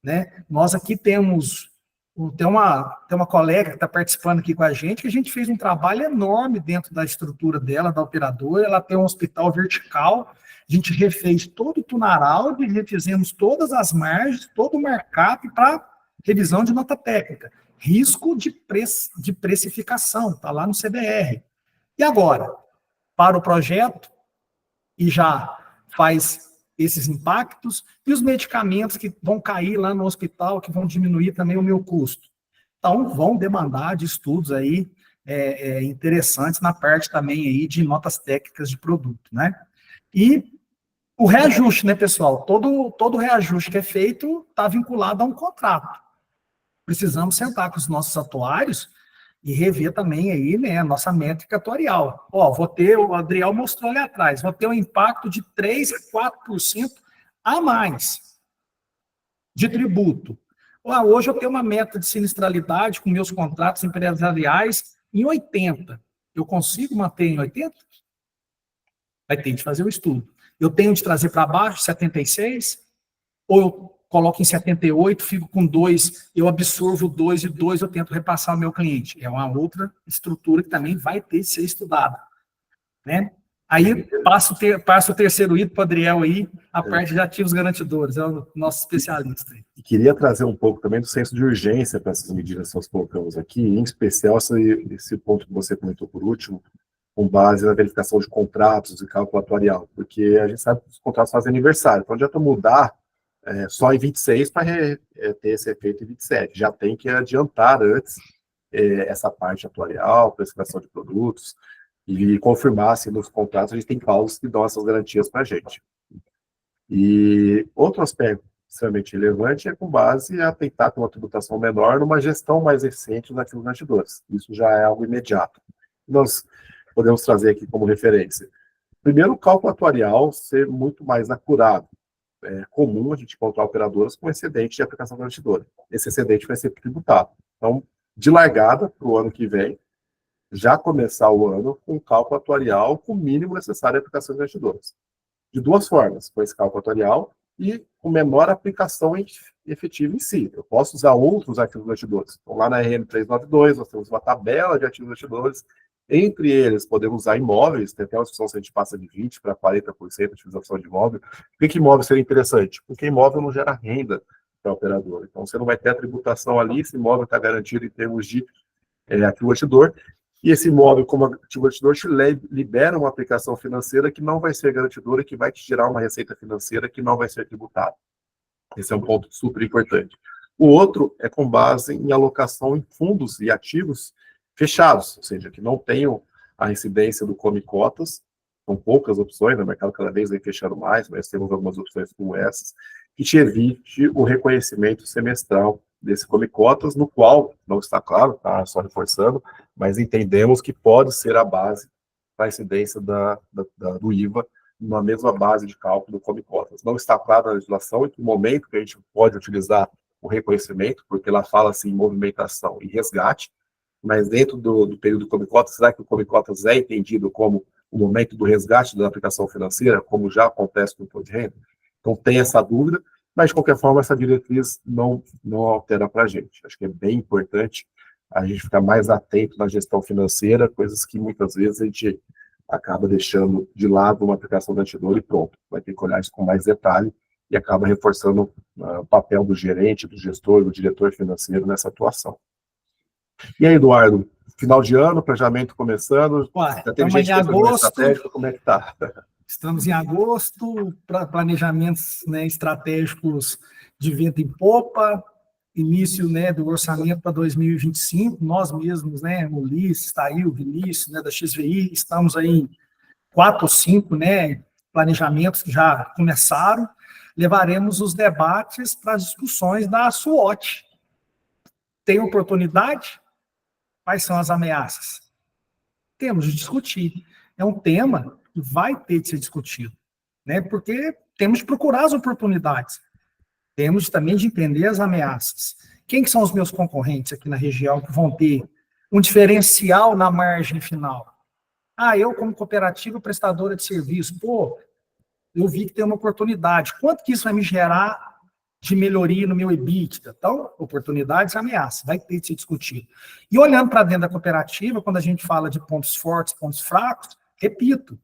Né? Nós aqui tem uma colega que está participando aqui com a gente, que a gente fez um trabalho enorme dentro da estrutura dela, da operadora, ela tem um hospital vertical, a gente refez todo o tunaral, refizemos todas as margens, todo o markup para revisão de nota técnica. Risco de precificação, está lá no CBR. E agora, para o projeto, e já faz esses impactos, e os medicamentos que vão cair lá no hospital, que vão diminuir também o meu custo. Então, vão demandar de estudos aí interessantes na parte também aí de notas técnicas de produto, né? E o reajuste, né, pessoal? Todo reajuste que é feito está vinculado a um contrato. Precisamos sentar com os nossos atuários e rever também aí, né, a nossa métrica atuarial. Ó, o Adriel mostrou ali atrás, vou ter um impacto de 3% a 4% a mais de tributo. Ó, hoje eu tenho uma meta de sinistralidade com meus contratos empresariais em 80. Eu consigo manter em 80? Vai ter de fazer o estudo. Eu tenho de trazer para baixo 76? Ou eu coloco em 78, fico com 2, eu absorvo 2 e 2 eu tento repassar ao meu cliente. É uma outra estrutura que também vai ter de ser estudada. Né? Aí passa o terceiro item para o Adriel aí, a parte de ativos garantidores, é o nosso especialista. E queria trazer um pouco também do senso de urgência para essas medidas que nós colocamos aqui, em especial esse ponto que você comentou por último, com base na verificação de contratos e cálculo atuarial, porque a gente sabe que os contratos fazem aniversário, então adianta mudar só em 26 para ter esse efeito em 27. Já tem que adiantar antes essa parte atuarial, precificação de produtos, e confirmar se nos contratos a gente tem cláusulas que dão essas garantias para a gente. E outro aspecto extremamente relevante é com base a tentar ter uma tributação menor numa gestão mais eficiente dos ativos garantidores. Isso já é algo imediato. Nós podemos trazer aqui como referência. Primeiro, o cálculo atuarial ser muito mais acurado. É comum a gente encontrar operadoras com excedente de aplicação garantidora. Esse excedente vai ser tributado. Então, de largada para o ano que vem, já começar o ano com cálculo atuarial com o mínimo necessário de aplicações garantidoras. De duas formas, com esse cálculo atuarial e com menor aplicação efetiva em si. Eu posso usar outros ativos garantidores. Então, lá na RN 392, nós temos uma tabela de ativos garantidores. Entre eles, podemos usar imóveis. Tem até uma discussão se a gente passa de 20% para 40% de utilização de imóvel. Por que imóvel seria interessante? Porque imóvel não gera renda para a operadora. Então, você não vai ter a tributação ali, esse imóvel está garantido em termos de ativo garantidor. E esse imóvel, como ativo garantidor, te libera uma aplicação financeira que não vai ser garantidora, que vai te gerar uma receita financeira que não vai ser tributada. Esse é um ponto super importante. O outro é com base em alocação em fundos e ativos fechados, ou seja, que não tenham a incidência do come cotas. São poucas opções, o mercado cada vez vem fechando mais, mas temos algumas opções como essas, que te evite o reconhecimento semestral desse Come-Cotas, no qual, não está claro, tá só reforçando, mas entendemos que pode ser a base para a incidência do IVA numa mesma base de cálculo do Come-Cotas. Não está claro na legislação em que momento que a gente pode utilizar o reconhecimento, porque ela fala assim em movimentação e resgate, mas dentro do período do Come-Cotas, será que o Come-Cotas é entendido como o momento do resgate da aplicação financeira, como já acontece com o imposto de renda? Então tem essa dúvida, mas de qualquer forma essa diretriz não altera para a gente. Acho que é bem importante a gente ficar mais atento na gestão financeira, coisas que muitas vezes a gente acaba deixando de lado uma aplicação do antidor e pronto. Vai ter que olhar isso com mais detalhe e acaba reforçando o papel do gerente, do gestor, do diretor financeiro nessa atuação. E aí, Eduardo, final de ano, planejamento começando, já teve gente que fez estratégico, como é que está? Estamos em agosto, para planejamentos, né, estratégicos de vento em popa, início, né, do orçamento para 2025, nós mesmos, né, o Ulisses, está aí, o Vinícius, né, da XVI, estamos aí em 4 ou 5, né, planejamentos que já começaram, levaremos os debates para as discussões da SWOT. Tem oportunidade? Quais são as ameaças? Temos de discutir. É um tema que vai ter de ser discutido, né? Porque temos de procurar as oportunidades. Temos também de entender as ameaças. Quem que são os meus concorrentes aqui na região que vão ter um diferencial na margem final? Eu, como cooperativa prestadora de serviço, eu vi que tem uma oportunidade. Quanto que isso vai me gerar de melhoria no meu EBITDA? Então, oportunidades e ameaças, vai ter de ser discutido. E olhando para dentro da cooperativa, quando a gente fala de pontos fortes, pontos fracos, repito,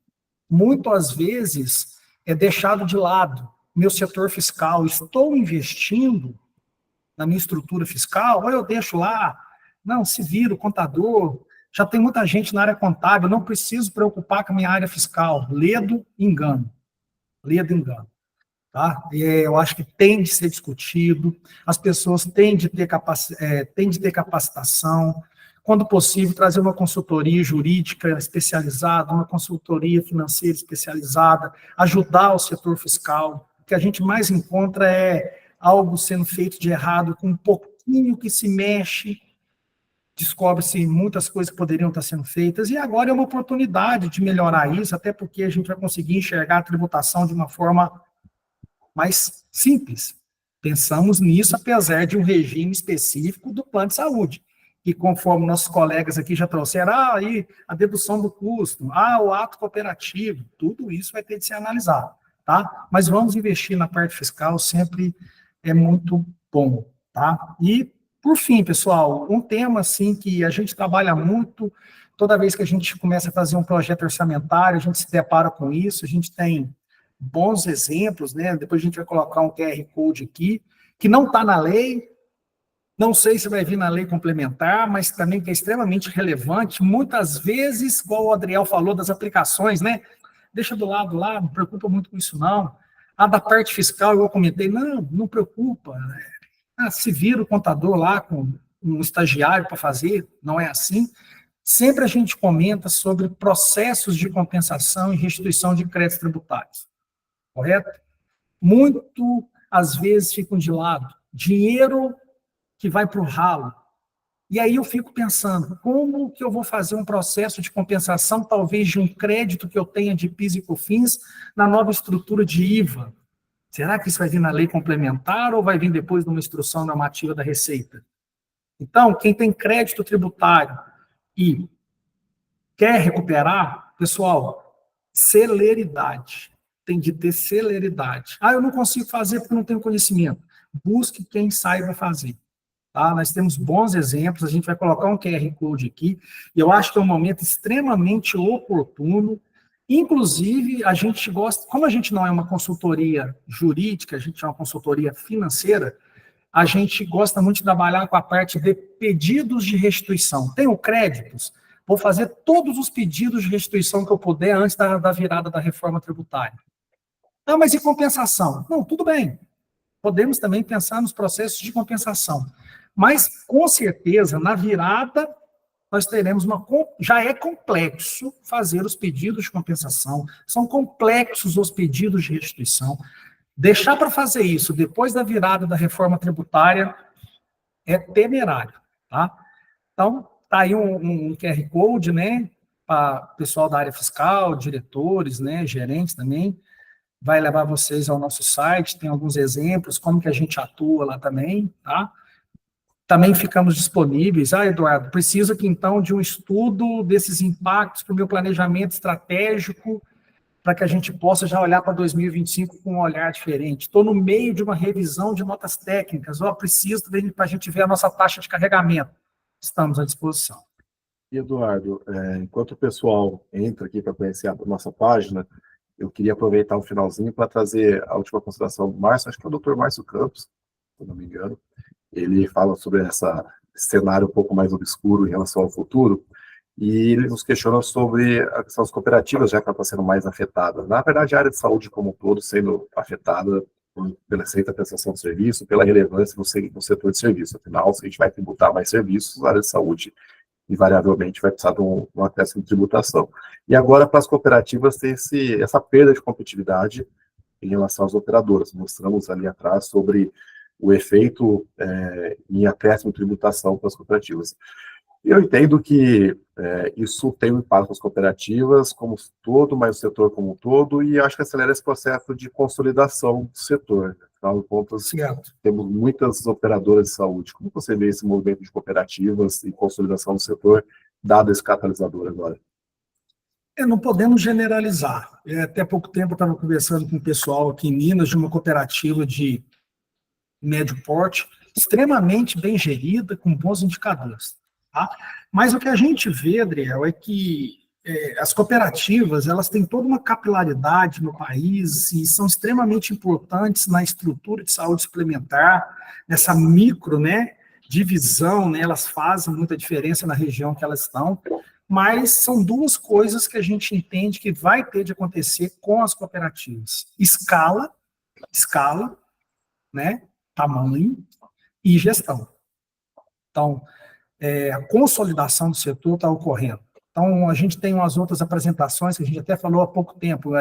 muitas vezes é deixado de lado meu setor fiscal. Estou investindo na minha estrutura fiscal, ou eu deixo lá, não, se vira o contador, já tem muita gente na área contábil, não preciso preocupar com a minha área fiscal. Ledo, engano. Tá? Eu acho que tem de ser discutido, as pessoas têm de ter capacitação, quando possível, trazer uma consultoria jurídica especializada, uma consultoria financeira especializada, ajudar o setor fiscal. O que a gente mais encontra é algo sendo feito de errado, com um pouquinho que se mexe, descobre-se muitas coisas que poderiam estar sendo feitas, e agora é uma oportunidade de melhorar isso, até porque a gente vai conseguir enxergar a tributação de uma forma mais simples. Pensamos nisso, apesar de um regime específico do plano de saúde, que conforme nossos colegas aqui já trouxeram, aí a dedução do custo, o ato cooperativo, tudo isso vai ter de ser analisado, tá? Mas vamos investir na parte fiscal, sempre é muito bom, tá? E, por fim, pessoal, um tema, assim, que a gente trabalha muito, toda vez que a gente começa a fazer um projeto orçamentário, a gente se depara com isso, a gente tem bons exemplos, né? Depois a gente vai colocar um QR Code aqui, que não está na lei, não sei se vai vir na lei complementar, mas também que é extremamente relevante, muitas vezes, igual o Adriel falou das aplicações, né? Deixa do lado lá, não preocupa muito com isso não. Da parte fiscal, eu comentei, não preocupa, se vira o contador lá com um estagiário para fazer, não é assim. Sempre a gente comenta sobre processos de compensação e restituição de créditos tributários, correto? Muito, às vezes, ficam de lado. Dinheiro que vai para o ralo. E aí eu fico pensando, como que eu vou fazer um processo de compensação, talvez de um crédito que eu tenha de PIS e COFINS, na nova estrutura de IVA? Será que isso vai vir na lei complementar ou vai vir depois de uma instrução normativa da Receita? Então, quem tem crédito tributário e quer recuperar, pessoal, celeridade. Tem de ter celeridade. Eu não consigo fazer porque não tenho conhecimento. Busque quem saiba fazer. Tá? Nós temos bons exemplos, a gente vai colocar um QR Code aqui, e eu acho que é um momento extremamente oportuno. Inclusive, a gente gosta, como a gente não é uma consultoria jurídica, a gente é uma consultoria financeira, a gente gosta muito de trabalhar com a parte de pedidos de restituição. Tenho créditos, vou fazer todos os pedidos de restituição que eu puder antes da virada da reforma tributária. Mas e compensação? Não, tudo bem. Podemos também pensar nos processos de compensação. Mas, com certeza, na virada, nós teremos já é complexo fazer os pedidos de compensação, são complexos os pedidos de restituição. Deixar para fazer isso depois da virada da reforma tributária é temerário, tá? Então, tá aí um QR Code, né, para o pessoal da área fiscal, diretores, né, gerentes também, vai levar vocês ao nosso site, tem alguns exemplos, como que a gente atua lá também, tá? Também ficamos disponíveis. Eduardo, preciso aqui então de um estudo desses impactos para o meu planejamento estratégico, para que a gente possa já olhar para 2025 com um olhar diferente. Estou no meio de uma revisão de notas técnicas, preciso para a gente ver a nossa taxa de carregamento. Estamos à disposição. Eduardo, enquanto o pessoal entra aqui para conhecer a nossa página, eu queria aproveitar o finalzinho para trazer a última consideração do Márcio, acho que é o Dr. Márcio Campos, se não me engano. Ele fala sobre esse cenário um pouco mais obscuro em relação ao futuro, e ele nos questiona sobre a questão das cooperativas, já que ela está sendo mais afetada. Na verdade, a área de saúde como um todo sendo afetada pela receita prestação de serviço, pela relevância no setor de serviço. Afinal, se a gente vai tributar mais serviços, a área de saúde invariavelmente vai precisar de um acréscimo de tributação. E agora, para as cooperativas, tem essa perda de competitividade em relação às operadoras. Mostramos ali atrás sobre o efeito em acréscimo de tributação para as cooperativas. Eu entendo que isso tem um impacto nas cooperativas como todo, mas o setor como um todo, e acho que acelera esse processo de consolidação do setor. Afinal de contas, temos muitas operadoras de saúde. Como você vê esse movimento de cooperativas e consolidação do setor, dado esse catalisador agora? Não podemos generalizar. Até pouco tempo eu estava conversando com o pessoal aqui em Minas, de uma cooperativa de médio porte, extremamente bem gerida, com bons indicadores. Tá? Mas o que a gente vê, Adriel, é que as cooperativas, elas têm toda uma capilaridade no país e são extremamente importantes na estrutura de saúde suplementar, nessa micro, né, divisão, né, elas fazem muita diferença na região que elas estão, mas são duas coisas que a gente entende que vai ter de acontecer com as cooperativas. Escala, né, tamanho e gestão. Então, a consolidação do setor está ocorrendo. Então, a gente tem umas outras apresentações que a gente até falou há pouco tempo.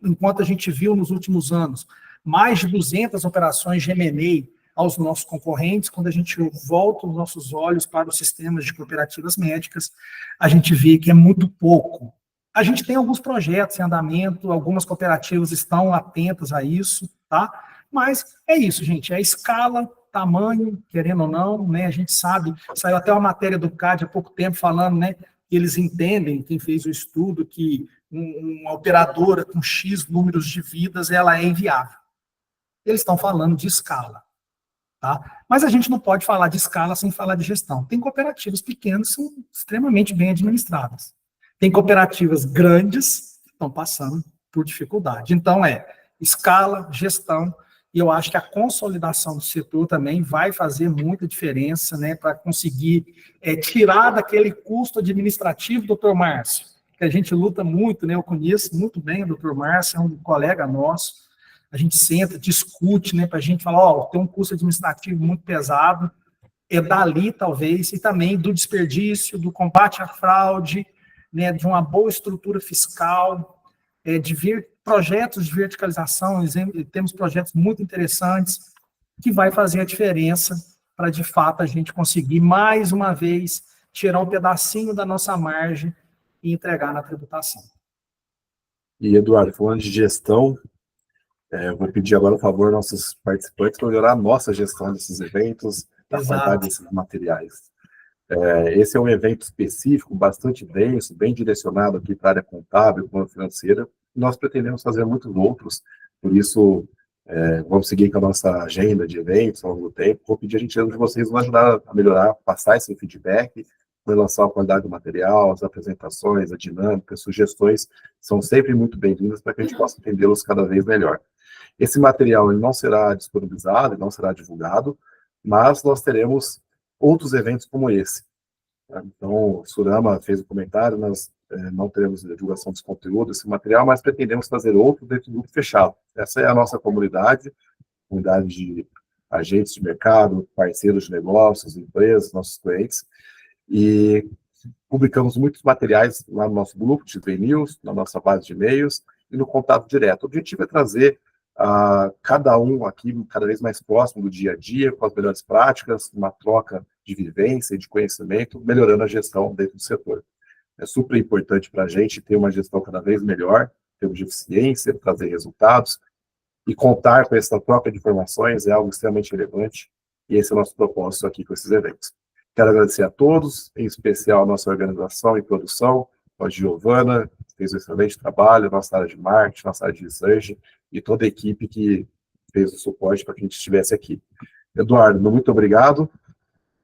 Enquanto a gente viu nos últimos anos mais de 200 operações de M&A aos nossos concorrentes, quando a gente volta os nossos olhos para os sistemas de cooperativas médicas, a gente vê que é muito pouco. A gente tem alguns projetos em andamento, algumas cooperativas estão atentas a isso, tá? Mas é isso, gente, é escala, tamanho, querendo ou não, né? A gente sabe, saiu até uma matéria do CAD há pouco tempo falando, né, que eles entendem, quem fez o estudo, que uma operadora com X números de vidas, ela é inviável. Eles estão falando de escala, tá? Mas a gente não pode falar de escala sem falar de gestão. Tem cooperativas pequenas que são extremamente bem administradas. Tem cooperativas grandes que estão passando por dificuldade. Então, escala, gestão, e eu acho que a consolidação do setor também vai fazer muita diferença, né, para conseguir tirar daquele custo administrativo, doutor Márcio, que a gente luta muito, né, eu conheço muito bem o doutor Márcio, é um colega nosso, a gente senta, discute, né, para a gente falar, tem um custo administrativo muito pesado, dali talvez, e também do desperdício, do combate à fraude, né, de uma boa estrutura fiscal, de projetos de verticalização, temos projetos muito interessantes, que vai fazer a diferença para, de fato, a gente conseguir, mais uma vez, tirar um pedacinho da nossa margem e entregar na tributação. E, Eduardo, falando de gestão, vou pedir agora, por favor, aos nossos participantes para melhorar a nossa gestão desses eventos, da qualidade desses materiais. Esse é um evento específico, bastante denso, bem direcionado aqui para a área contábil, para a financeira. Nós pretendemos fazer muitos outros, por isso vamos seguir com a nossa agenda de eventos ao longo do tempo. Vou pedir a gentileza de vocês nos ajudar a melhorar, passar esse feedback com relação à qualidade do material, as apresentações, a dinâmica, sugestões, são sempre muito bem-vindas para que a gente possa entendê-los cada vez melhor. Esse material ele não será disponibilizado, não será divulgado, mas nós teremos outros eventos como esse. Tá? Então, o Surama fez um comentário, nós não teremos divulgação desse conteúdo, desse material, mas pretendemos fazer outro dentro do grupo fechado. Essa é a nossa comunidade de agentes de mercado, parceiros de negócios, empresas, nossos clientes, e publicamos muitos materiais lá no nosso grupo de TV News, na nossa base de e-mails, e no contato direto. O objetivo é trazer cada um aqui cada vez mais próximo do dia a dia, com as melhores práticas, uma troca de vivência e de conhecimento, melhorando a gestão dentro do setor. É super importante para a gente ter uma gestão cada vez melhor, em termos de eficiência, trazer resultados, e contar com essa troca de informações é algo extremamente relevante, e esse é o nosso propósito aqui com esses eventos. Quero agradecer a todos, em especial a nossa organização e produção, a Giovana, que fez um excelente trabalho, nossa área de marketing, nossa área de research, e toda a equipe que fez o suporte para que a gente estivesse aqui. Eduardo, muito obrigado.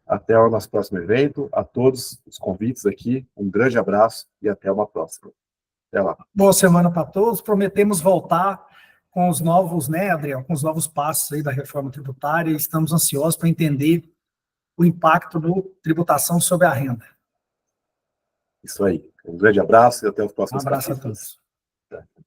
Até o nosso próximo evento. A todos os convites aqui, um grande abraço e até uma próxima. Até lá. Boa semana para todos. Prometemos voltar com os novos, né, Adriel, com os novos passos aí da reforma tributária, e estamos ansiosos para entender o impacto da tributação sobre a renda. Isso aí. Um grande abraço e até os próximos Um abraço capítulos. a todos.